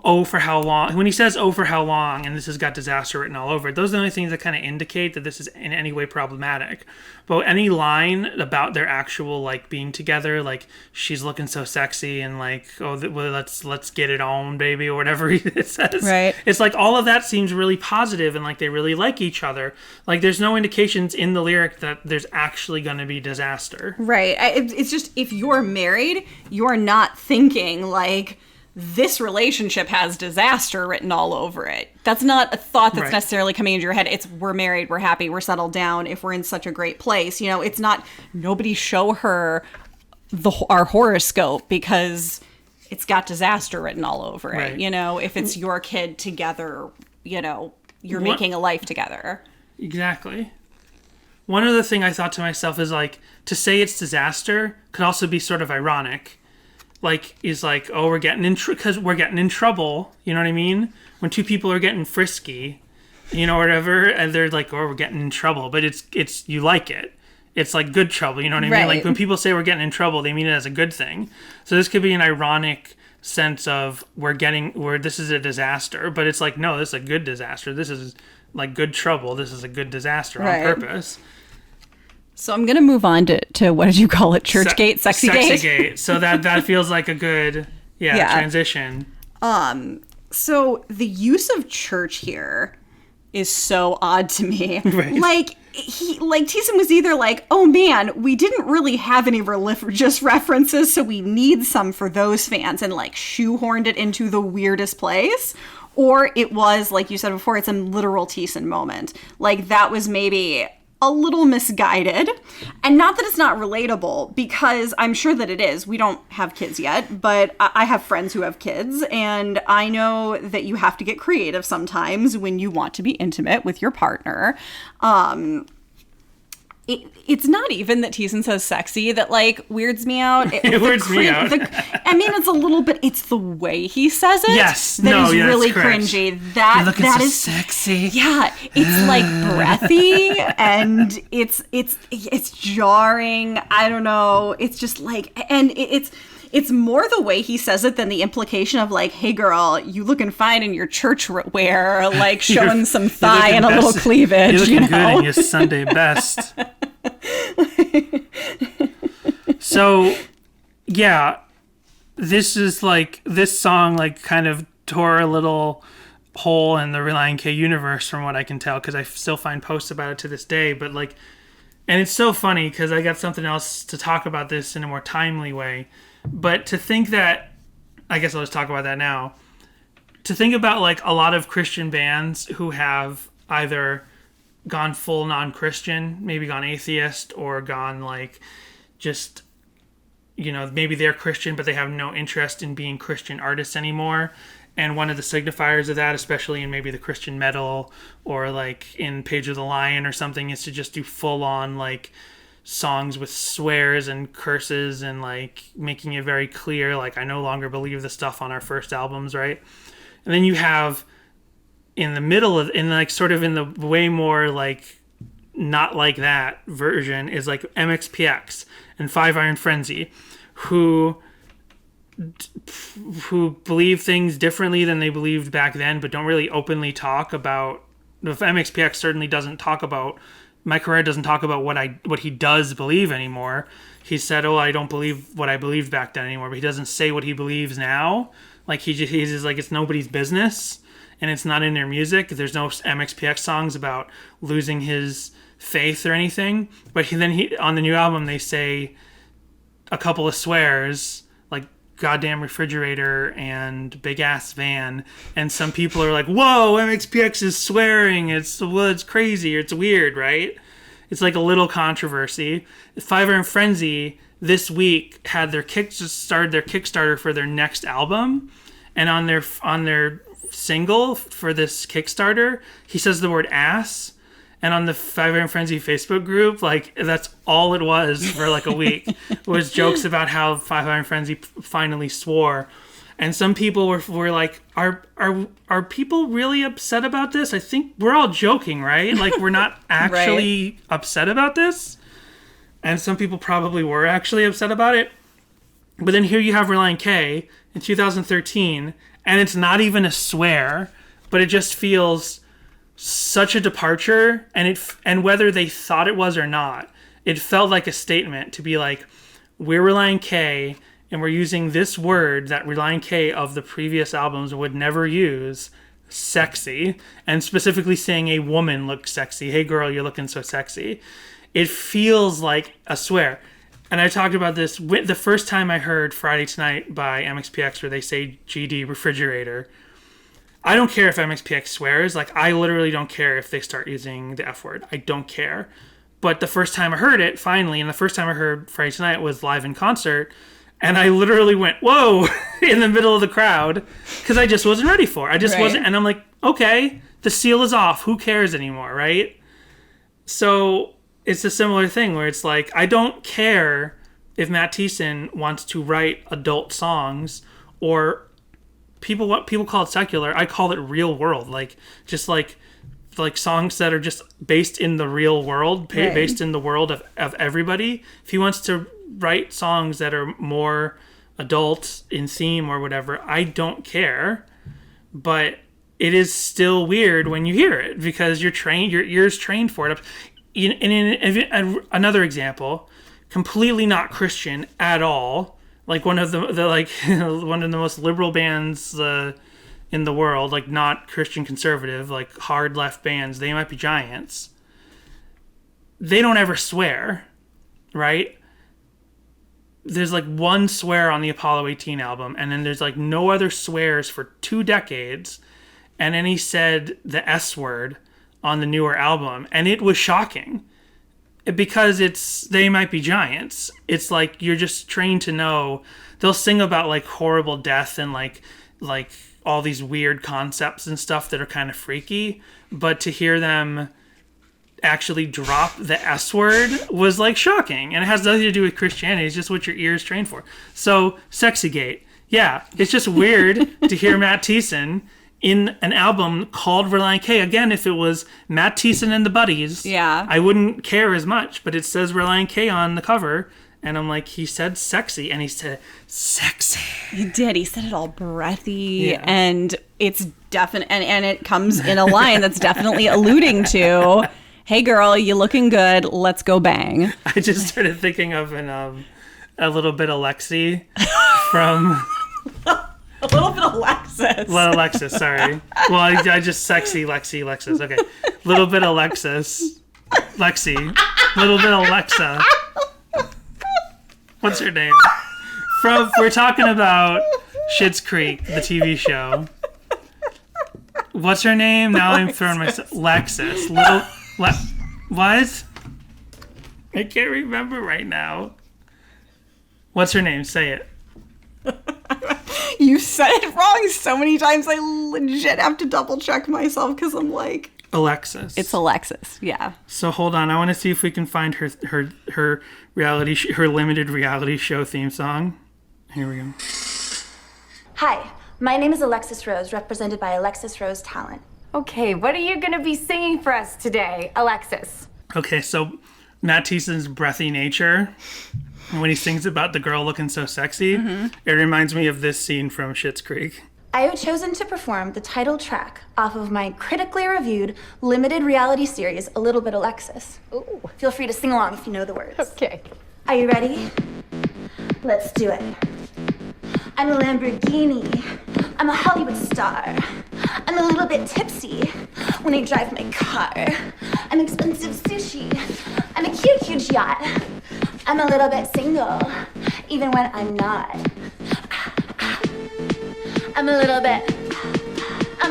oh, for how long? When he says, oh, for how long, and this has got disaster written all over it, those are the only things that kind of indicate that this is in any way problematic. But any line about their actual, like, being together, like, she's looking so sexy and, like, oh, well, let's get it on, baby, or whatever it says. Right. It's like all of that seems really positive and like they really like each other. Like, there's no indications in the lyric that there's actually going to be disaster. Right. It's just, if you're married, you're not thinking, like, this relationship has disaster written all over it. That's not a thought that's necessarily coming into your head. It's, we're married, we're happy, we're settled down, if we're in such a great place. You know, it's not, nobody show her our horoscope because it's got disaster written all over it. You know, if it's your kid together, you know, you're making a life together. Exactly. One other thing I thought to myself is, like, to say it's disaster could also be sort of ironic. Like, is like, oh, we're getting in because we're getting in trouble. You know what I mean? When two people are getting frisky, you know, whatever, and they're like, oh, we're getting in trouble. But it's you like it. It's like good trouble. You know what I mean? Like, when people say we're getting in trouble, they mean it as a good thing. So this could be an ironic sense of this is a disaster, but it's like, no, this is a good disaster. This is like good trouble. This is a good disaster on purpose. So I'm going to move on to what did you call it? Churchgate? Sexy gate. So that feels like a good transition. So the use of church here is so odd to me. Like, Thiessen was either like, oh man, we didn't really have any religious references, so we need some for those fans, and like shoehorned it into the weirdest place. Or it was, like you said before, it's a literal Thiessen moment. Like, that was maybe a little misguided. And not that it's not relatable, because I'm sure that it is. We don't have kids yet, but I have friends who have kids, and I know that you have to get creative sometimes when you want to be intimate with your partner. It's not even that Thiessen says sexy that, like, weirds me out. It weirds me out. I mean, it's a little bit, it's the way he says it. Yes. That is really cringy. That is sexy. Yeah. It's like breathy and it's jarring. I don't know. It's just like, and it's more the way he says it than the implication of like, hey girl, you looking fine in your church wear, like showing some thigh and a little cleavage. You're looking good in your Sunday best. So, yeah, this song like kind of tore a little hole in the Relient K universe from what I can tell, because I still find posts about it to this day. But like, and it's so funny because I got something else to talk about this in a more timely way. But to think that, I guess I'll just talk about that now. To think about like a lot of Christian bands who have either gone full non-Christian, maybe gone atheist, or gone like just, you know, maybe they're Christian, but they have no interest in being Christian artists anymore. And one of the signifiers of that, especially in maybe the Christian metal or like in Page of the Lion or something, is to just do full on like songs with swears and curses and like making it very clear, like, I no longer believe the stuff on our first albums, right? And then you have in the middle of, in like sort of in the way more like not like that version is like MXPX and Five Iron Frenzy, who believe things differently than they believed back then, but don't really openly talk about. If MXPX certainly doesn't talk about, Mike Herrera doesn't talk about what he does believe anymore. He said, "Oh, I don't believe what I believed back then anymore," but he doesn't say what he believes now. Like he's just like, it's nobody's business, and it's not in their music. There's no MXPX songs about losing his faith or anything. But then on the new album they say a couple of swears, like goddamn refrigerator and big ass van, and some people are like, whoa, MXPX is swearing, it's crazy, it's weird, right? It's like a little controversy. Five Iron Frenzy this week had started their Kickstarter for their next album, and on their single for this Kickstarter he says the word ass. And on the Five Iron Frenzy Facebook group, like, that's all it was for like a week. It was jokes about how Five Iron Frenzy finally swore. And some people were like, are people really upset about this? I think we're all joking, right? Like, we're not actually upset about this. And some people probably were actually upset about it. But then here you have Relient K in 2013, and it's not even a swear, but it just feels such a departure, and whether they thought it was or not, it felt like a statement to be like, we're Relient K and we're using this word that Relient K of the previous albums would never use, sexy, and specifically saying a woman looks sexy. Hey girl, you're looking so sexy. It feels like a swear. And I talked about this the first time I heard Friday Tonight by MXPX where they say GD refrigerator. I don't care if MXPX swears. Like, I literally don't care if they start using the F word. I don't care. But the first time I heard it, finally, and the first time I heard Friday Tonight was live in concert, and I literally went, whoa, in the middle of the crowd, because I just wasn't ready for it. I just wasn't, and I'm like, okay, the seal is off. Who cares anymore, right? So it's a similar thing where it's like, I don't care if Matt Thiessen wants to write adult songs or what people call it secular. I call it real world, like just like songs that are just based in the real world, based in the world of everybody. If he wants to write songs that are more adult in theme or whatever, I don't care. But it is still weird when you hear it because your ears trained for it. In another example, completely not Christian at all. Like one of the like one of the most liberal bands in the world, like not Christian conservative, like hard left bands. They Might Be Giants. They don't ever swear, right? There's like one swear on the Apollo 18 album, and then there's like no other swears for 2 decades. And then he said the S word on the newer album, and it was shocking. Because They Might Be Giants. It's like you're just trained to know. They'll sing about like horrible death and like all these weird concepts and stuff that are kind of freaky. But to hear them actually drop the S word was like shocking. And it has nothing to do with Christianity. It's just what your ears trained for. So Sexygate. Yeah, it's just weird to hear Matt Thiessen in an album called Relient K. Again, if it was Matt Thiessen and the Buddies, I wouldn't care as much, but it says Relient K on the cover, and I'm like, he said sexy, and he said sexy. He did. He said it all breathy, and it's definite, and it comes in a line that's definitely alluding to, hey girl, you looking good, let's go bang. I just started thinking of a little bit of Lexi from... A little bit of Alexis. Well, Alexis, sorry. Well, I just sexy Lexus. Okay. Little bit of Alexis. Lexi. Little bit of Alexa. What's her name? We're talking about Schitt's Creek, the TV show. What's her name? Now I'm throwing myself. Lexus. What? I can't remember right now. What's her name? Say it. You said it wrong so many times. I legit have to double check myself because I'm like, Alexis. It's Alexis. Yeah. So hold on. I want to see if we can find her her limited reality show theme song. Here we go. Hi, my name is Alexis Rose, represented by Alexis Rose Talent. Okay, what are you going to be singing for us today, Alexis? Okay, so Matt Thiessen's breathy nature. When he sings about the girl looking so sexy, it reminds me of this scene from Schitt's Creek. I have chosen to perform the title track off of my critically reviewed limited reality series, A Little Bit Alexis. Ooh. Feel free to sing along if you know the words. Okay. Are you ready? Let's do it. I'm a Lamborghini. I'm a Hollywood star. I'm a little bit tipsy when I drive my car. I'm expensive sushi. I'm a cute, huge yacht. I'm a little bit single, even when I'm not. I'm a little bit of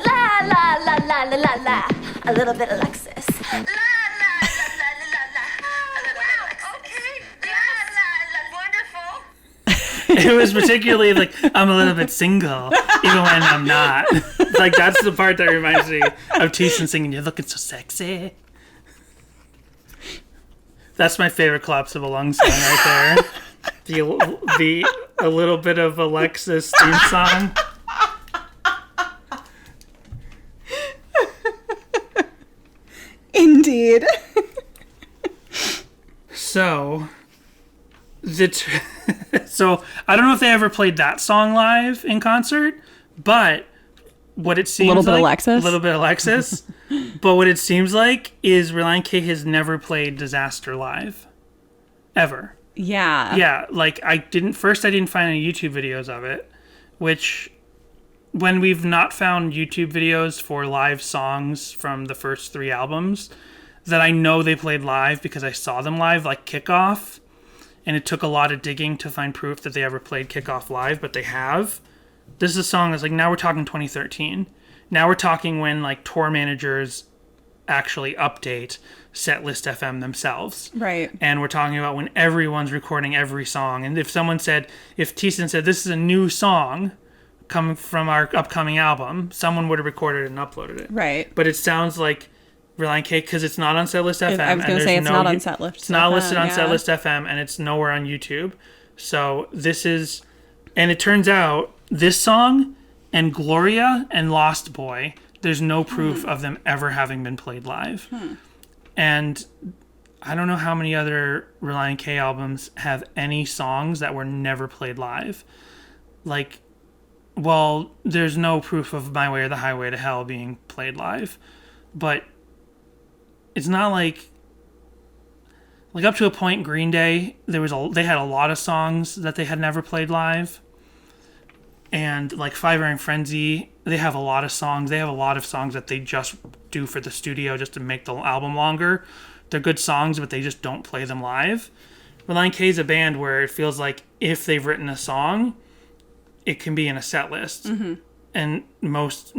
la la la la la la la. A little bit of Alexis. La la la la la la. A little bit of Alexis. Okay. La la la. Wonderful. It was particularly like, I'm a little bit single, even when I'm not. Like, that's the part that reminds me of Thiessen singing, "You're looking so sexy." That's my favorite Collapsible Lung song right there. The A Little Bit of Alexis theme song. Indeed. So I don't know if they ever played that song live in concert, but what it seems like... Alexis? A little bit Alexis. But what it seems like is Relient K has never played Disaster live. Ever. Yeah. Yeah, like I didn't find any YouTube videos of it, which when we've not found YouTube videos for live songs from the first 3 albums, that I know they played live because I saw them live, like Kickoff. And it took a lot of digging to find proof that they ever played Kickoff live, but they have. This is a song that's like, now we're talking 2013. Now we're talking when like tour managers actually update Setlist FM themselves. Right. And we're talking about when everyone's recording every song. And if Thiessen said, this is a new song coming from our upcoming album, someone would have recorded it and uploaded it. Right. But it sounds like Relient K, because it's not on Setlist FM. I was going to say it's not on Setlist. It's not listed on Setlist FM, and it's nowhere on YouTube. So this is, and it turns out this song and Gloria and Lost Boy, there's no proof of them ever having been played live. And I don't know how many other Relient K albums have any songs that were never played live. Like, well, there's no proof of My Way or the Highway to Hell being played live, but it's not like up to a point, Green Day, they had a lot of songs that they had never played live. And like Five Iron Frenzy, they have a lot of songs. They have a lot of songs that they just do for the studio just to make the album longer. They're good songs, but they just don't play them live. Relient K is a band where it feels like if they've written a song, it can be in a set list. Mm-hmm. And most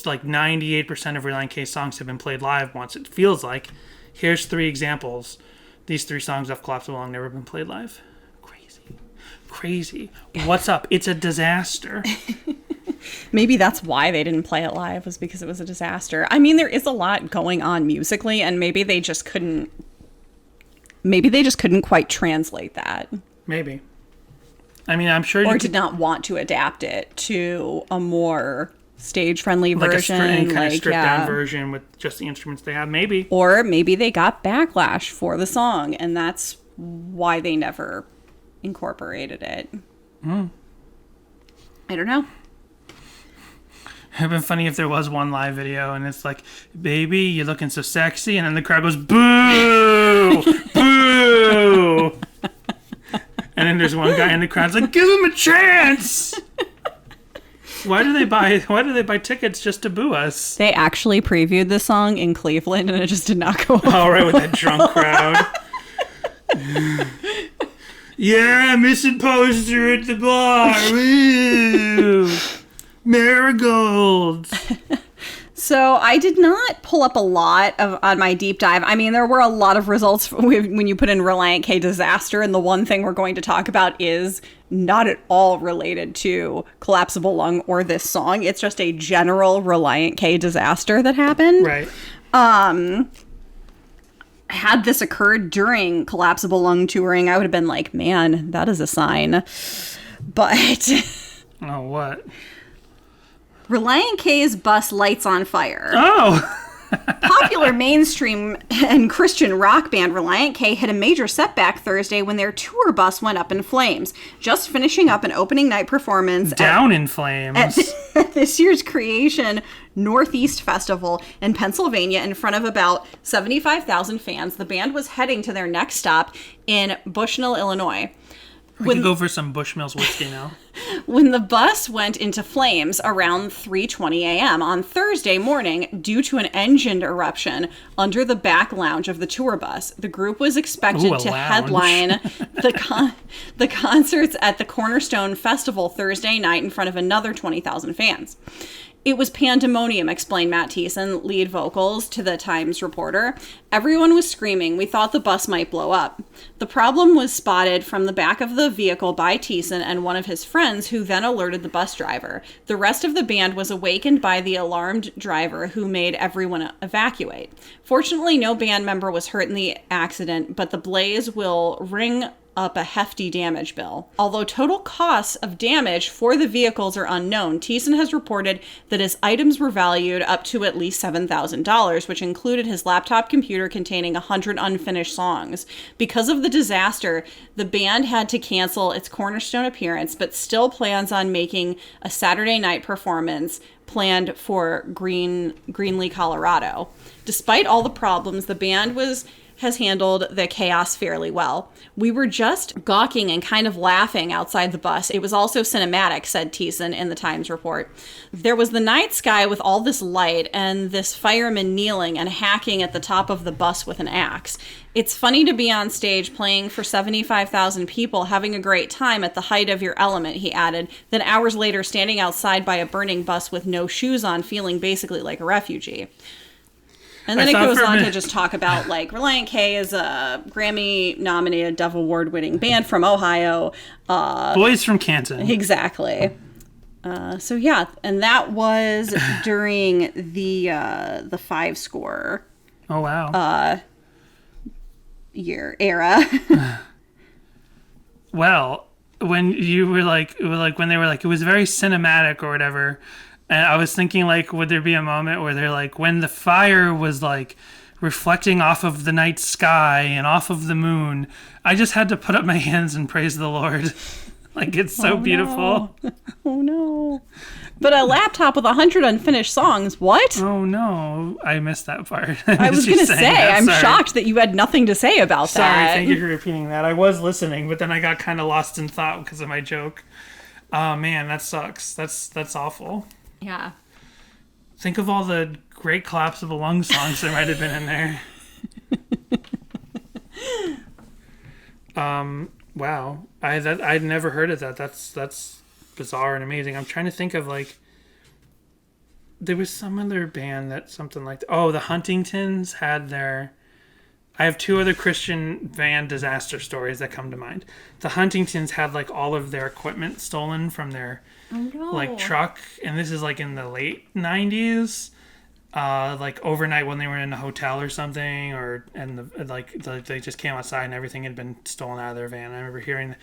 like 98% of Relient K songs have been played live once. It feels like, here's 3 examples. These 3 songs off Collapsible Lung never been played live. Crazy. What's up? It's a disaster. Maybe that's why they didn't play it live, was because it was a disaster. I mean, there is a lot going on musically, and maybe they just couldn't quite translate that. Maybe. I mean, I'm sure or did not want to adapt it to a more stage-friendly version. Like a stripped-down version with just the instruments they have, maybe. Or maybe they got backlash for the song, and that's why they never incorporated it. I don't know. It'd been funny if there was one live video and it's like, baby, you're looking so sexy, and then the crowd goes, boo! Boo! And then there's one guy in the crowd's like, give him a chance! Why do they buy tickets just to boo us? They actually previewed the song in Cleveland and it just did not go over. Oh, right, with that drunk crowd. Yeah, missing poster at the bar. Woo! Marigolds. So I did not pull up a lot on my deep dive. I mean, there were a lot of results when you put in Relient K disaster, and the one thing we're going to talk about is not at all related to Collapsible Lung or this song. It's just a general Relient K disaster that happened. Right. Had this occurred during Collapsible Lung touring, I would have been like, man, that is a sign. But Oh, what? Relient K's bus lights on fire. Oh! Popular mainstream and Christian rock band Relient K hit a major setback Thursday when their tour bus went up in flames. Just finishing up an opening night performance Down in flames. at this year's Creation Northeast Festival in Pennsylvania in front of about 75,000 fans, the band was heading to their next stop in Bushnell, Illinois. We could go for some Bushmills whiskey now. When the bus went into flames around 3:20 a.m. on Thursday morning due to an engine eruption under the back lounge of the tour bus, the group was expected to headline the concerts at the Cornerstone Festival Thursday night in front of another 20,000 fans. It was pandemonium, explained Matt Thiessen, lead vocals, to the Times reporter. Everyone was screaming. We thought the bus might blow up. The problem was spotted from the back of the vehicle by Thiessen and one of his friends, who then alerted the bus driver. The rest of the band was awakened by the alarmed driver, who made everyone evacuate. Fortunately, no band member was hurt in the accident, but the blaze will ring up a hefty damage bill. Although total costs of damage for the vehicles are unknown, Thiessen has reported that his items were valued up to at least $7,000, which included his laptop computer containing 100 unfinished songs. Because of the disaster, the band had to cancel its Cornerstone appearance, but still plans on making a Saturday night performance planned for Greenlee, Colorado. Despite all the problems, the band was has handled the chaos fairly well. We were just gawking and kind of laughing outside the bus. It was also cinematic, said Thiessen in the Times report. There was the night sky with all this light and this fireman kneeling and hacking at the top of the bus with an axe. It's funny to be on stage playing for 75,000 people, having a great time at the height of your element, he added, then hours later standing outside by a burning bus with no shoes on, feeling basically like a refugee. And then it goes on to just talk about, like, Relient K is a Grammy-nominated, Dove Award-winning band from Ohio. Boys from Canton. Exactly. So, yeah, and that was during the 5 score. Oh, wow. Era. Well, when you were when they were like, it was very cinematic or whatever, and I was thinking, like, would there be a moment where they're like, when the fire was like reflecting off of the night sky and off of the moon, I just had to put up my hands and praise the Lord. Like, it's so beautiful. No. Oh no. But a laptop with 100 unfinished songs, what? Oh no, I missed that part. I was going to say, I'm shocked that you had nothing to say about Sorry, that. thank you for repeating that. I was listening, but then I got kind of lost in thought because of my joke. Oh man, that sucks. That's awful. Yeah. Think of all the great Collapsible Lung songs that might have been in there. Wow. I'd never heard of that. That's bizarre and amazing. I'm trying to think of, like, there was some other band that something like the Huntingtons had their. I have 2 other Christian band disaster stories that come to mind. The Huntingtons had, like, all of their equipment stolen from their like truck, and this is like in the late 90s. Like overnight when they were in a hotel or something, they just came outside and everything had been stolen out of their van. I remember reading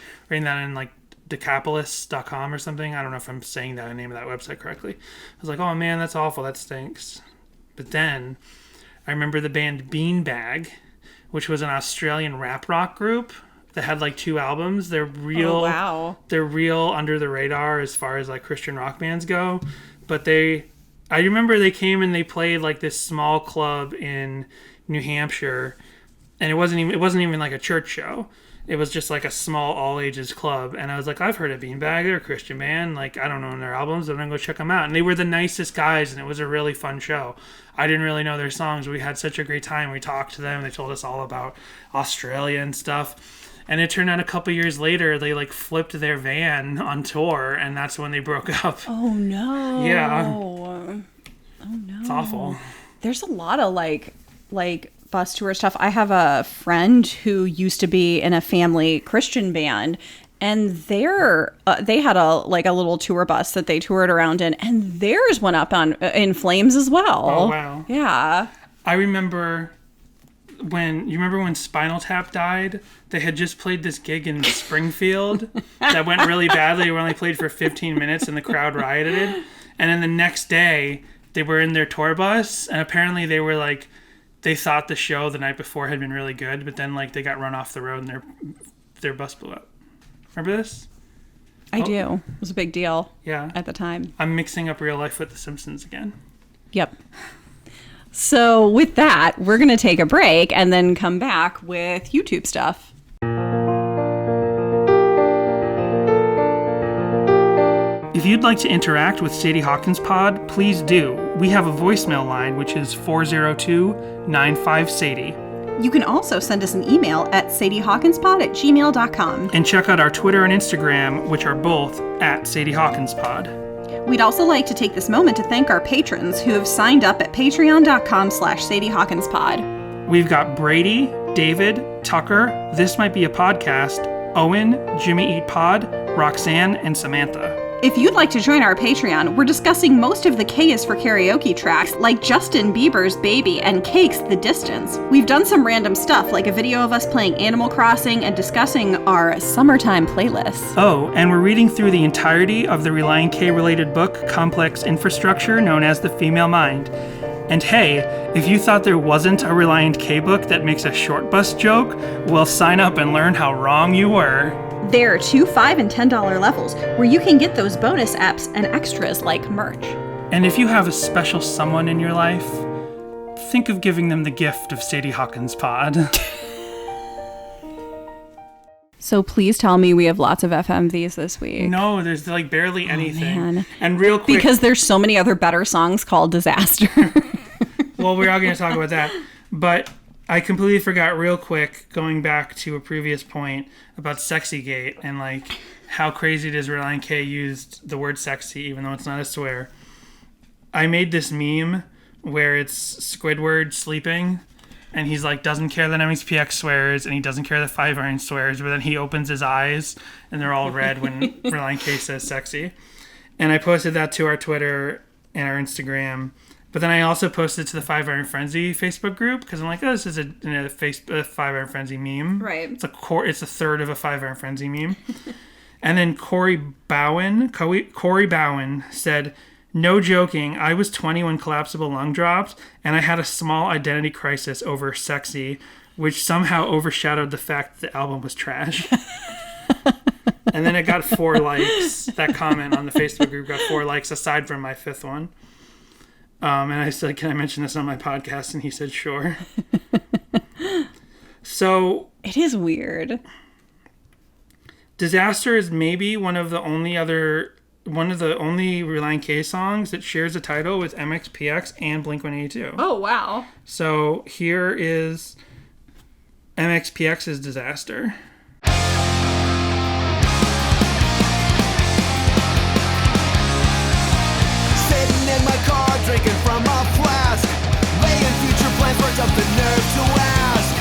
that in like Decapolis.com or something. I don't know if I'm saying the name of that website correctly. I was like, oh man, that's awful. That stinks. But then I remember the band Beanbag, which was an Australian rap rock group that had like 2 albums. They're real. Oh, wow. They're real under the radar as far as like Christian rock bands go. But I remember they came and they played like this small club in New Hampshire, and it wasn't even like a church show. It was just like a small all ages club, and I was like, I've heard of Beanbag, they're a Christian band. Like, I don't know their albums, but I'm gonna go check them out. And they were the nicest guys, and it was a really fun show. I didn't really know their songs. We had such a great time. We talked to them. They told us all about Australia and stuff. And it turned out a couple years later, they like flipped their van on tour, and that's when they broke up. Oh no! Yeah. Oh no! It's awful. There's a lot of like bus tour stuff. I have a friend who used to be in a family Christian band, and they had a little tour bus that they toured around in, and theirs went up in flames as well. Oh wow! Yeah. I remember when Spinal Tap died, they had just played this gig in Springfield that went really badly. They only played for 15 minutes and the crowd rioted. And then the next day, they were in their tour bus, and apparently they were like, they thought the show the night before had been really good, but then like they got run off the road and their bus blew up. Remember this? I do. It was a big deal. Yeah. At the time. I'm mixing up real life with The Simpsons again. Yep. So with that, we're going to take a break and then come back with YouTube stuff. If you'd like to interact with Sadie Hawkins Pod, please do. We have a voicemail line, which is 402-95-SADIE. You can also send us an email at sadiehawkinspod@gmail.com. And check out our Twitter and Instagram, which are both at Sadie Hawkins Pod. We'd also like to take this moment to thank our patrons who have signed up at patreon.com/sadiehawkinspod. We've got Brady, David, Tucker, This Might Be a Podcast, Owen, Jimmy Eat Pod, Roxanne, and Samantha. If you'd like to join our Patreon, we're discussing most of the K is for Karaoke tracks, like Justin Bieber's Baby and Cake's The Distance. We've done some random stuff, like a video of us playing Animal Crossing and discussing our summertime playlists. Oh, and we're reading through the entirety of the Relient K related book, Complex Infrastructure, known as The Female Mind. And hey, if you thought there wasn't a Relient K book that makes a short bus joke, well, sign up and learn how wrong you were. There are $2, $5, and $10 levels where you can get those bonus apps and extras like merch. And if you have a special someone in your life, think of giving them the gift of Sadie Hawkins pod. So please tell me we have lots of FMVs this week. No, there's like barely anything. Man. And real quick, Because there's so many other better songs called Disaster. well, we're all going to talk about that. But I completely forgot real quick, going back to a previous point about Sexygate and like how crazy it is Relient K used the word sexy, even though it's not a swear. I made this meme where it's Squidward sleeping, and he's like, doesn't care that MXPX swears, and he doesn't care that 5 Iron swears, but then he opens his eyes, and they're all red when Relient K says sexy. And I posted that to our Twitter and our Instagram, but then I also posted it to the 5 Iron Frenzy Facebook group, because I'm like, oh, this is a 5 Iron Frenzy meme. Right. It's a third of a 5 Iron Frenzy meme. And then Corey Bowen said, no joking, I was 20 when Collapsible Lung dropped, and I had a small identity crisis over sexy, which somehow overshadowed the fact that the album was trash. And then it got 4 likes. That comment on the Facebook group got 4 likes, aside from my 5th one. And I said, can I mention this on my podcast? And he said, sure. So... It is weird. Disaster is maybe one of the only Relient K songs that shares a title with MXPX and Blink-182. Oh, wow. So here is MXPX's Disaster. Sitting in my car, drinking from a flask, weighing future plans, worked up the nerve to ask.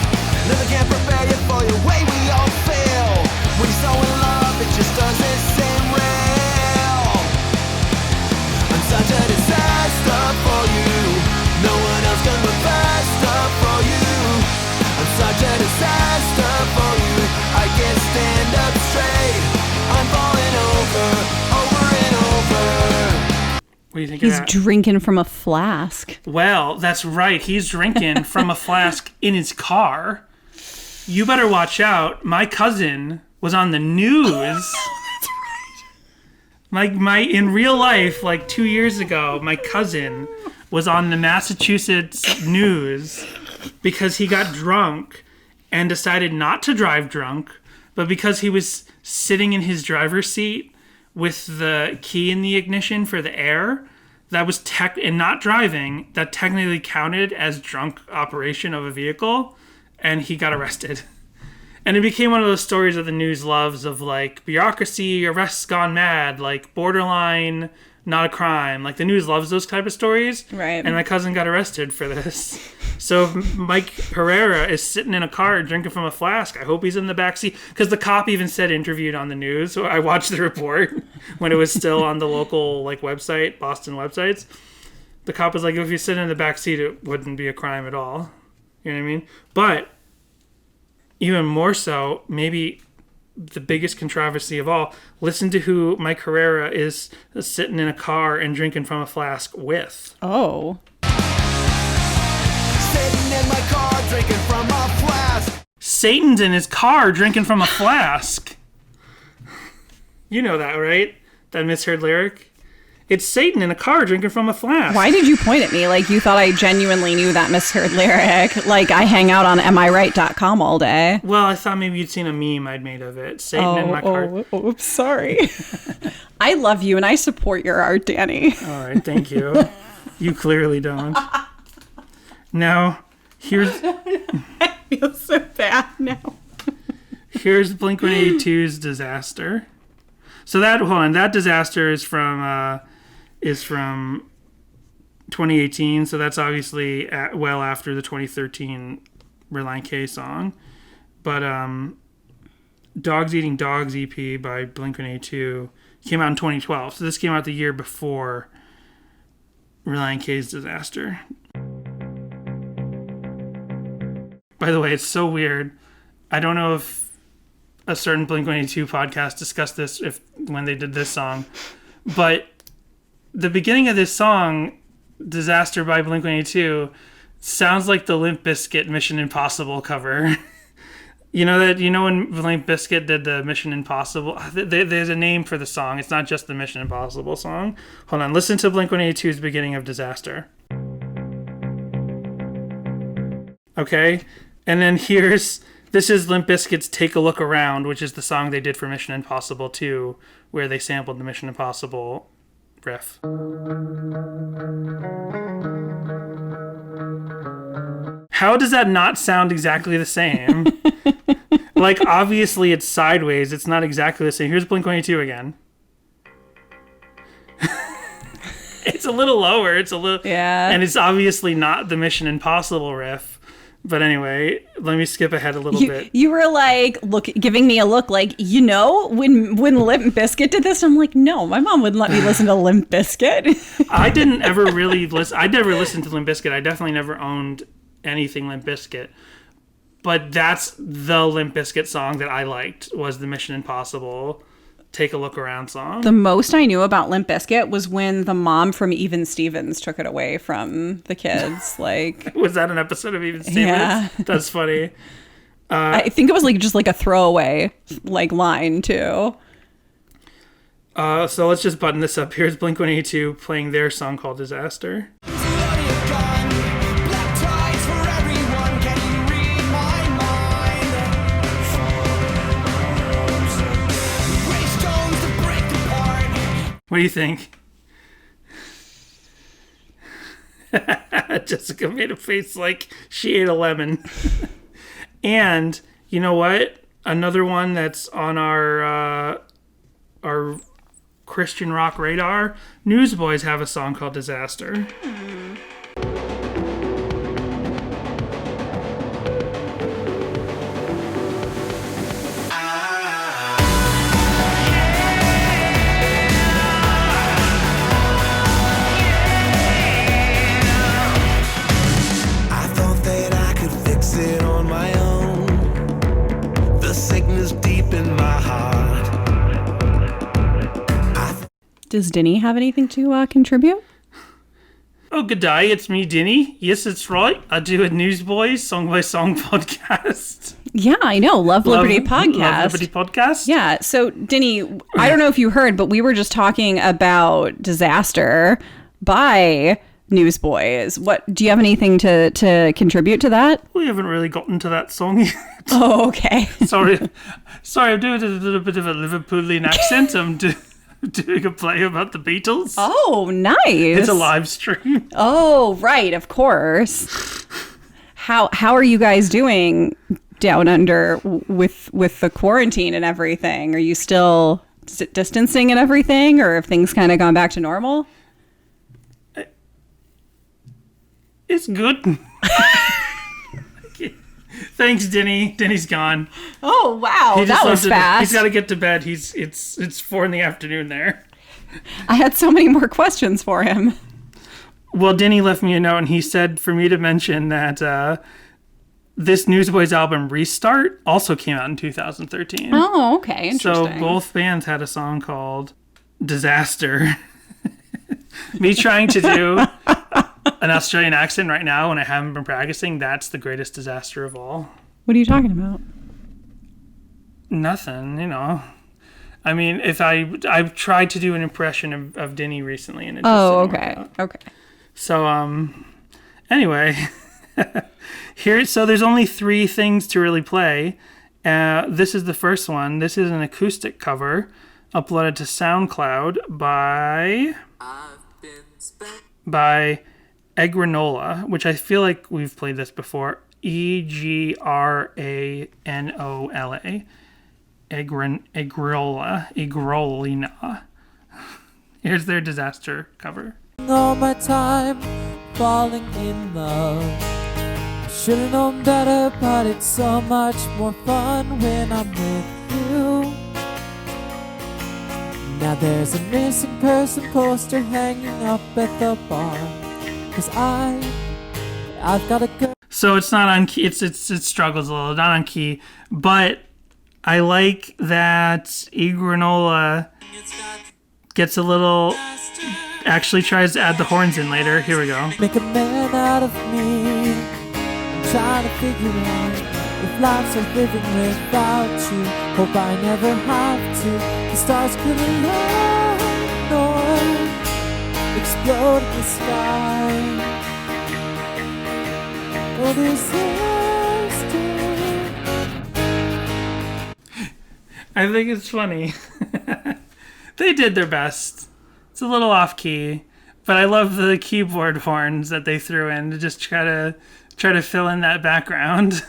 Never can prepare you for your way we all fail. When you're so in love, it just doesn't seem real. I'm such a disaster for you. No one else can look faster for you. I'm such a disaster for you. I can't stand up straight. I'm falling over and over. What do you think He's of that? drinking from a flask. Well, that's right. He's drinking from a flask in his car. You better watch out. My cousin was on the news. That's right. My in real life, like 2 years ago, my cousin was on the Massachusetts news because he got drunk and decided not to drive drunk, but because he was sitting in his driver's seat with the key in the ignition for the air, that was and not driving, that technically counted as drunk operation of a vehicle, and he got arrested. And it became one of those stories that the news loves of like bureaucracy, arrests gone mad, like borderline, not a crime. Like the news loves those type of stories. Right. And my cousin got arrested for this. So Mike Herrera is sitting in a car drinking from a flask. I hope he's in the backseat. Because the cop even said interviewed on the news. So I watched the report when it was still on the local like website, Boston websites. The cop was like, if you sit in the backseat, it wouldn't be a crime at all. You know what I mean? But even more so, maybe the biggest controversy of all, listen to who Mike Herrera is sitting in a car and drinking from a flask with. Oh. Sitting in my car, drinking from a flask. Satan's in his car drinking from a flask. You know that, right? That misheard lyric? It's Satan in a car drinking from a flask. Why did you point at me like you thought I genuinely knew that misheard lyric? Like I hang out on amiright.com all day. Well, I thought maybe you'd seen a meme I'd made of it. Satan in my car. Oops, sorry. I love you and I support your art, Danny. All right, thank you. You clearly don't. Now, here's... I feel so bad now. Here's Blink-182's Disaster. So that Disaster is from 2018. So that's obviously well after the 2013 Relient K song. But Dogs Eating Dogs EP by Blink-182 came out in 2012. So this came out the year before Relient K's Disaster. By the way, it's so weird. I don't know if a certain Blink-182 podcast discussed this when they did this song, but the beginning of this song, Disaster by Blink-182, sounds like the Limp Bizkit Mission Impossible cover. You know when Limp Bizkit did the Mission Impossible, there's a name for the song. It's not just the Mission Impossible song. Hold on, listen to Blink-182's beginning of Disaster. Okay? And then this is Limp Bizkit's Take a Look Around, which is the song they did for Mission Impossible 2, where they sampled the Mission Impossible riff. How does that not sound exactly the same? Like, obviously it's sideways. It's not exactly the same. Here's Blink-182 again. It's a little lower. It's a little... Yeah. And it's obviously not the Mission Impossible riff. But anyway, let me skip ahead a little bit. You were like, giving me a look like, when Limp Bizkit did this, I'm like, no, my mom wouldn't let me listen to Limp Bizkit. I didn't ever really listen. I never listened to Limp Bizkit. I definitely never owned anything Limp Bizkit. But that's the Limp Bizkit song that I liked, was the Mission Impossible Take a Look Around song. The most I knew about Limp Bizkit was when the mom from Even Stevens took it away from the kids. Like, was that an episode of Even Stevens? Yeah. That's funny. I think it was just like a throwaway line too. So let's just button this up. Here's Blink-182 playing their song called Disaster. What do you think? Jessica made a face like she ate a lemon. And you know what? Another one that's on our Christian rock radar. Newsboys have a song called Disaster. Does Denny have anything to contribute? Oh, good day, it's me, Denny. Yes, it's right. I do a Newsboys Song by Song podcast. Yeah, I know. Love Liberty podcast. Love Liberty podcast. Yeah. So, Denny, I don't know if you heard, but we were just talking about Disaster by Newsboys. What do you have anything to contribute to that? We haven't really gotten to that song yet. Oh, okay. Sorry, I'm doing a little bit of a Liverpoolian accent. I'm doing a play about the Beatles. Oh, nice. It's a live stream. Oh, right, of course. How are you guys doing down under with the quarantine and everything? Are you still distancing and everything, or have things kind of gone back to normal? It's good. Thanks, Denny. Denny's gone. Oh, wow. That was fast. He's got to get to bed. It's 4 p.m. there. I had so many more questions for him. Well, Denny left me a note, and he said for me to mention that this Newsboys album, Restart, also came out in 2013. Oh, okay. Interesting. So both bands had a song called Disaster. Me trying to do an Australian accent right now when I haven't been practicing, that's the greatest disaster of all. What are you talking about? Nothing, I mean, if I've tried to do an impression of Denny recently, and it just didn't work out. Okay. So, anyway, so there's only 3 things to really play. This is the first one. This is an acoustic cover uploaded to SoundCloud by Egranola, which I feel like we've played this before. Egranola. Egrolina. Here's their Disaster cover. All my time falling in love. Should've known better, but it's so much more fun when I'm with you. Now there's a missing person poster hanging up at the bar. 'Cause I've got a girl. So it's not on key. It struggles a little, not on key. But I like that Egranola gets a little. Actually tries to add the horns in later. Here we go. Make a man out of me. I'm trying to figure out if life's worth living without you. Hope I never have to. The stars could align or explode in the sky. Oh, disaster. I think it's funny. They did their best. It's a little off key, but I love the keyboard horns that they threw in to just try to fill in that background.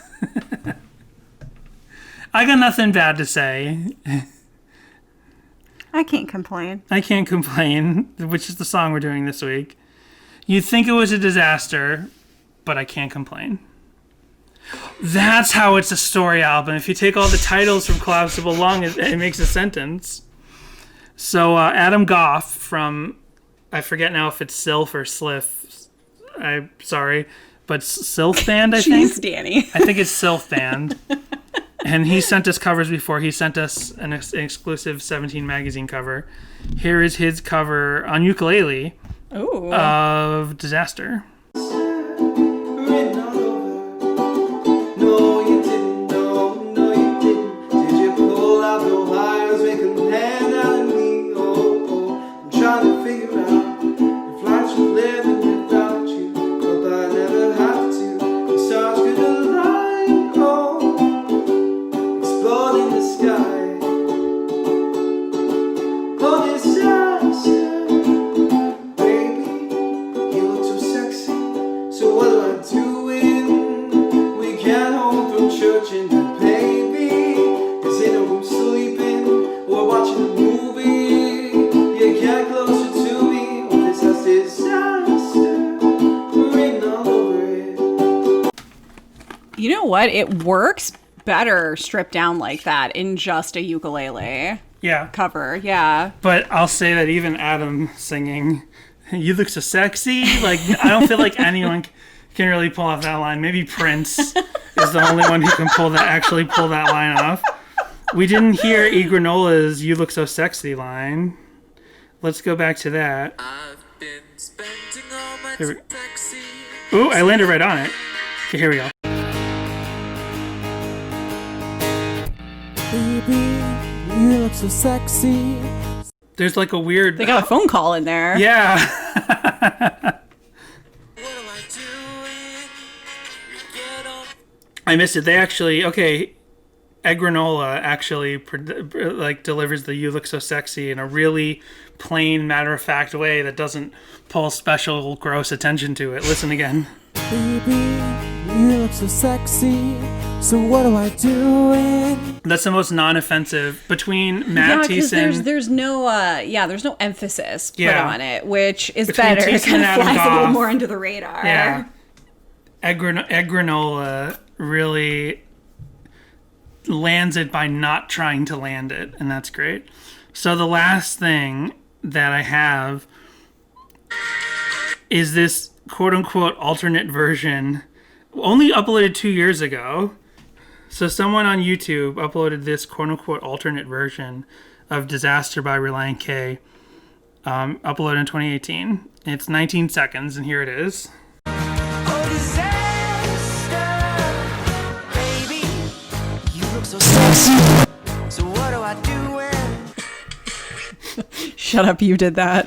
I got nothing bad to say. I can't complain. I can't complain, which is the song we're doing this week. You'd think it was a disaster, but I can't complain. That's how it's a story album. If you take all the titles from Collapsible Lung, it makes a sentence. So Adam Goff from, I forget now if it's Sylph or Sliff. I'm sorry, but Sylph Band, I think? Jeez, Danny. I think it's Sylph Band. And he sent us covers before. He sent us an exclusive 17 magazine cover. Here is his cover on ukulele of Disaster. Written all over. No, you didn't. No, you didn't. Did you pull out the wires, make a hand out of me? Oh, I'm trying to figure out if life's worth living without you. Hope I never have to. The stars could align. Oh, explode in the sky. Oh, disaster. Baby, you look so sexy. So what do I do when we can't home from church and the baby is in a room sleeping or watching a movie? You get closer to me. Oh, this has disaster written all over it. You know what? It works better stripped down like that in just a ukulele Yeah. cover. Yeah. But I'll say that even Adam singing, "You look so sexy," like, I don't feel like anyone can really pull off that line. Maybe Prince is the only one who can actually pull that line off. We didn't hear E. Granola's "You Look So Sexy" line. Let's go back to that. I've been spending all my Here sexy. Ooh, I landed right on it. Okay, here we go. Baby, you look so sexy. There's like a weird... They got a phone call in there. Yeah. What am I doing? You get on. I missed it. They actually... Okay, Egg Granola actually delivers the "You Look So Sexy" in a really plain, matter-of-fact way that doesn't pull special, gross attention to it. Listen again. Baby, you look so sexy. So what am I doing? That's the most non-offensive between Matt because Thiessen. there's no there's no emphasis put Yeah. on it, which is Between better. It Thiessen kind and of Adam flies a little Goff. more under the radar. Yeah. Egg Granola really lands it by not trying to land it, and that's great. So the last thing that I have is this quote-unquote alternate version, only uploaded 2 years ago. So someone on YouTube uploaded this quote-unquote alternate version of Disaster by Relient K, uploaded in 2018. It's 19 seconds, and here it is. Oh, disaster. Baby, you look so sexy. So what do I do when Shut up, you did that.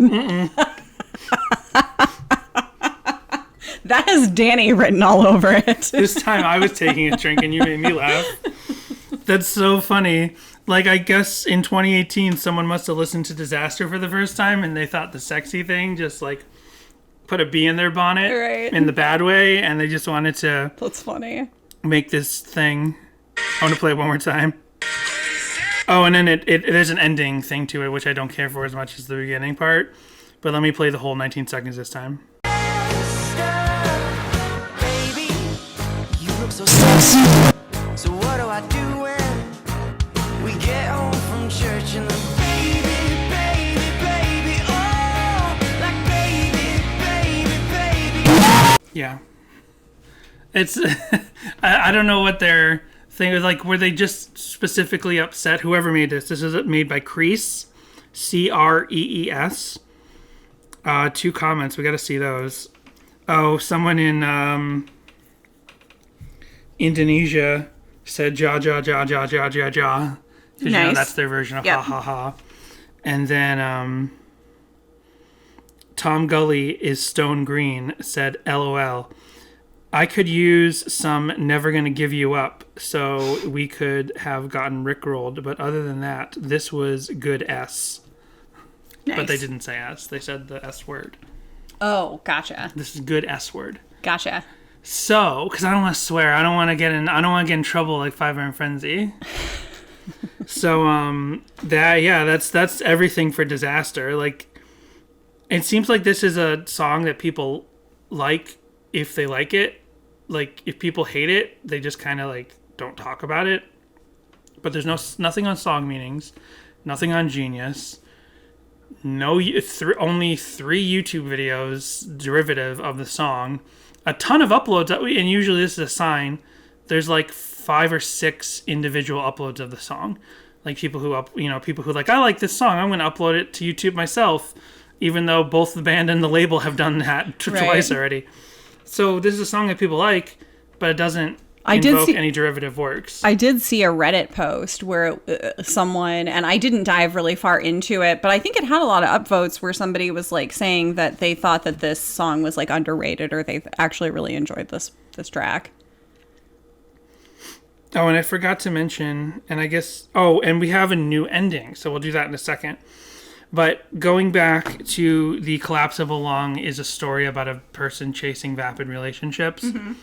That has Danny written all over it. This time I was taking a drink and you made me laugh. That's so funny. Like, I guess in 2018, someone must have listened to Disaster for the first time and they thought the sexy thing just, like, put a bee in their bonnet Right. in the bad way, and they just wanted to That's funny. make this thing. I want to play it one more time. Oh, and then there's an ending thing to it, which I don't care for as much as the beginning part. But let me play the whole 19 seconds this time. baby, you look so sexy. So what do I do when we get home from church and the baby, oh, like baby. Yeah. It's... I don't know what their thing was. Like, were they just specifically upset? Whoever made this. This is made by Crease. Crees. 2 comments. We got to see those. Oh, someone in Indonesia said ja ja ja ja ja ja ja. 'Cause, you know, Nice. that's their version of Yep. ha ha ha. And then Tom Gully is Stone Green said LOL. I could use some Never Gonna Give You Up, so we could have gotten rickrolled. But other than that, this was good S. Nice. But they didn't say S. They said the S word. Oh, gotcha. This is good S word. Gotcha. So, because I don't want to swear, I don't want to get in trouble like Five Iron Frenzy. So, that's everything for Disaster. Like, it seems like this is a song that people like if they like it. Like, if people hate it, they just kind of like don't talk about it. But there's nothing on Song Meanings, nothing on Genius. Only 3 YouTube videos derivative of the song, a ton of uploads, and usually this is a sign. There's like 5 or 6 individual uploads of the song, like people who like, I like this song, I'm going to upload it to YouTube myself, even though both the band and the label have done that twice already. So this is a song that people like, but it doesn't invoke any derivative works. I did see a Reddit post where someone, and I didn't dive really far into it, but I think it had a lot of upvotes where somebody was like saying that they thought that this song was like underrated, or they actually really enjoyed this track. Oh, and I forgot to mention, and I guess, and we have a new ending, so we'll do that in a second. But going back to the Collapsible Lung is a story about a person chasing vapid relationships. Mm-hmm.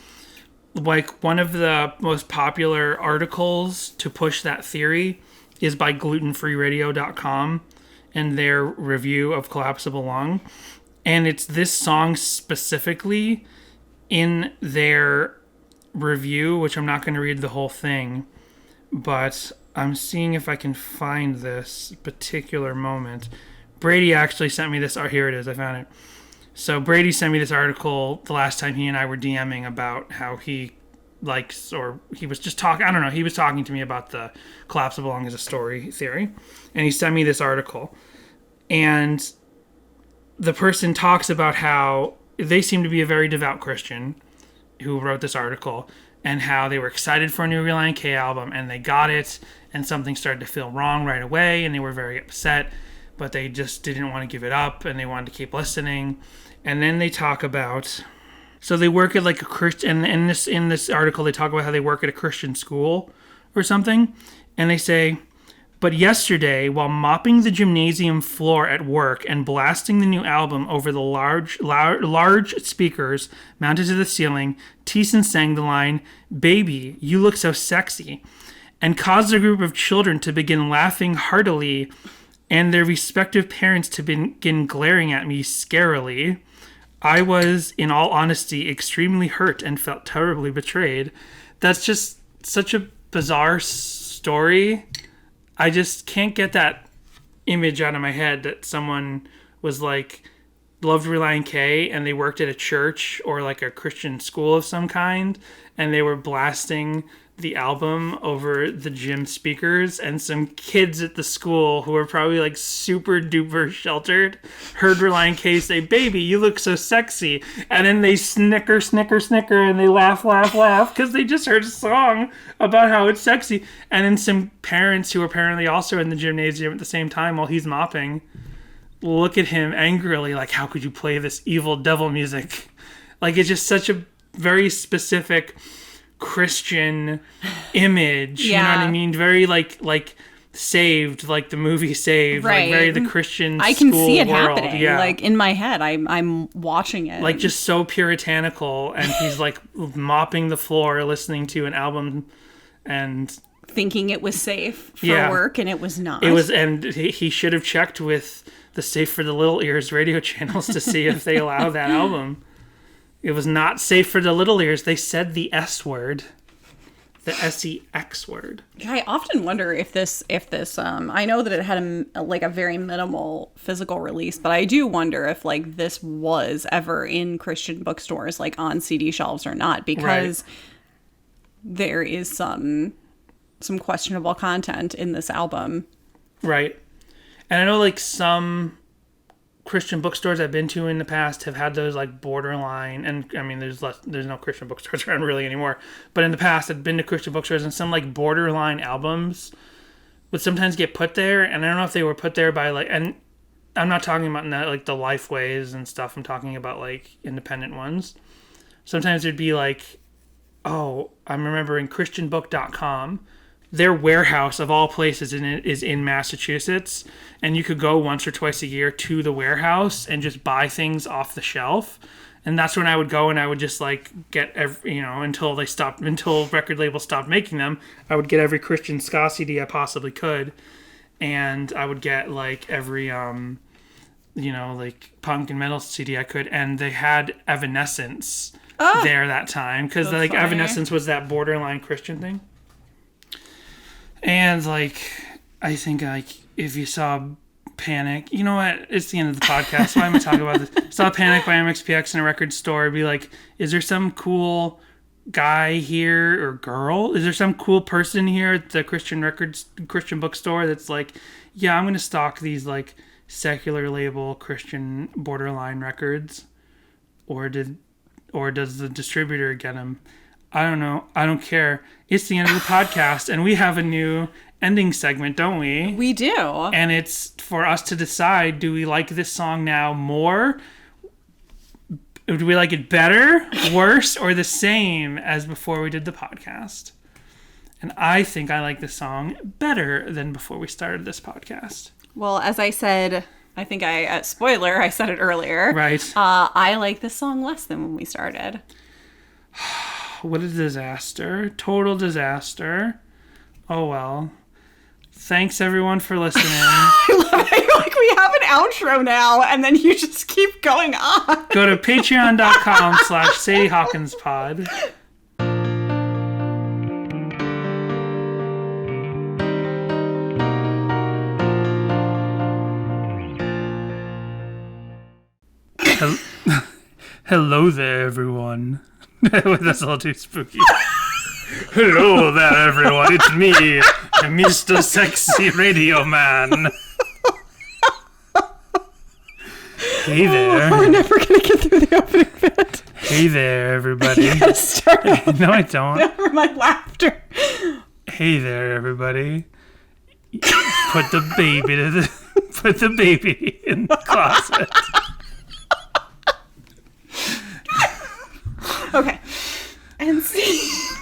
Like, one of the most popular articles to push that theory is by glutenfreeradio.com and their review of Collapsible Lung. And it's this song specifically in their review, which I'm not going to read the whole thing, but I'm seeing if I can find this particular moment. Brady actually sent me this. Oh, here it is. I found it. So Brady sent me this article the last time he and I were DMing about how he likes, or he was just talking, I don't know, he was talking to me about the Collapsible Lung as a story theory. And he sent me this article. And the person talks about how they seem to be a very devout Christian who wrote this article, and how they were excited for a new Relient K album, and they got it, and something started to feel wrong right away, and they were very upset, but they just didn't want to give it up, and they wanted to keep listening. And then they talk about, so they work at like a Christian, and in this article they talk about how they work at a Christian school or something, and they say, but yesterday, while mopping the gymnasium floor at work and blasting the new album over the large speakers mounted to the ceiling, Thiessen sang the line, "Baby, you look so sexy," and caused a group of children to begin laughing heartily and their respective parents to begin glaring at me scarily. I was, in all honesty, extremely hurt and felt terribly betrayed. That's just such a bizarre story. I just can't get that image out of my head that someone was like, loved Relient K, and they worked at a church or like a Christian school of some kind, and they were blasting the album over the gym speakers, and some kids at the school who were probably like super duper sheltered heard Relient K say, "Baby, you look so sexy," and then they snicker, and they laugh because they just heard a song about how it's sexy. And then some parents who were apparently also in the gymnasium at the same time while he's mopping look at him angrily like, how could you play this evil devil music? Like, it's just such a very specific Christian image. Yeah. You know what I mean? Very like Saved, like the movie Saved, right. Like very the Christian I can school see it world. Happening. Yeah. Like in my head, I'm watching it. Like just so puritanical, and he's like mopping the floor listening to an album and thinking it was safe for work, and it was not. It was, and he should have checked with the Safe for the Little Ears radio channels to see if they allow that album. It was not safe for the little ears. They said the S word, the SEX word. I often wonder if this, I know that it had a very minimal physical release, but I do wonder if like this was ever in Christian bookstores, like on CD shelves or not, because there is some questionable content in this album. Right. And I know like some Christian bookstores I've been to in the past have had those like borderline, and I mean there's no Christian bookstores around really anymore, but in the past I've been to Christian bookstores, and some like borderline albums would sometimes get put there, and I don't know if they were put there by like, and I'm not talking about like the Lifeways and stuff, I'm talking about like independent ones, sometimes there'd be like, oh, I'm remembering christianbook.com. Their warehouse of all places is in Massachusetts, and you could go once or twice a year to the warehouse and just buy things off the shelf. And that's when I would go and I would just like get until record labels stopped making them. I would get every Christian ska CD I possibly could, and I would get like every like punk and metal CD I could. And they had Evanescence there that time because like funny. Evanescence was that borderline Christian thing. And like I think like if you saw Panic, you know what? It's the end of the podcast. Why am I talking about this? Saw Panic by MXPX in a record store. Be like, is there some cool guy here or girl? Is there some cool person here at the Christian bookstore that's like, yeah, I'm gonna stock these like secular label Christian borderline records, or does the distributor get them? I don't know. I don't care. It's the end of the podcast, and we have a new ending segment, don't we? We do. And it's for us to decide, do we like this song now more? Do we like it better, worse, or the same as before we did the podcast? And I think I like this song better than before we started this podcast. Well, as I said, I think spoiler, I said it earlier. Right. I like this song less than when we started. What a disaster. Total disaster. Oh, well. Thanks, everyone, for listening. Like we have an outro now, and then you just keep going on. Go to patreon.com/Sadie Hawkins Pod. Hello there, everyone. That's a little too spooky. Hello there, everyone. It's me, Mr. Sexy Radio Man. Hey there. We're never going to get through the opening bit. Hey there, everybody. You gotta start over. No, I don't. Never my laughter. Hey there, everybody. Put the baby in the closet. Okay. And see.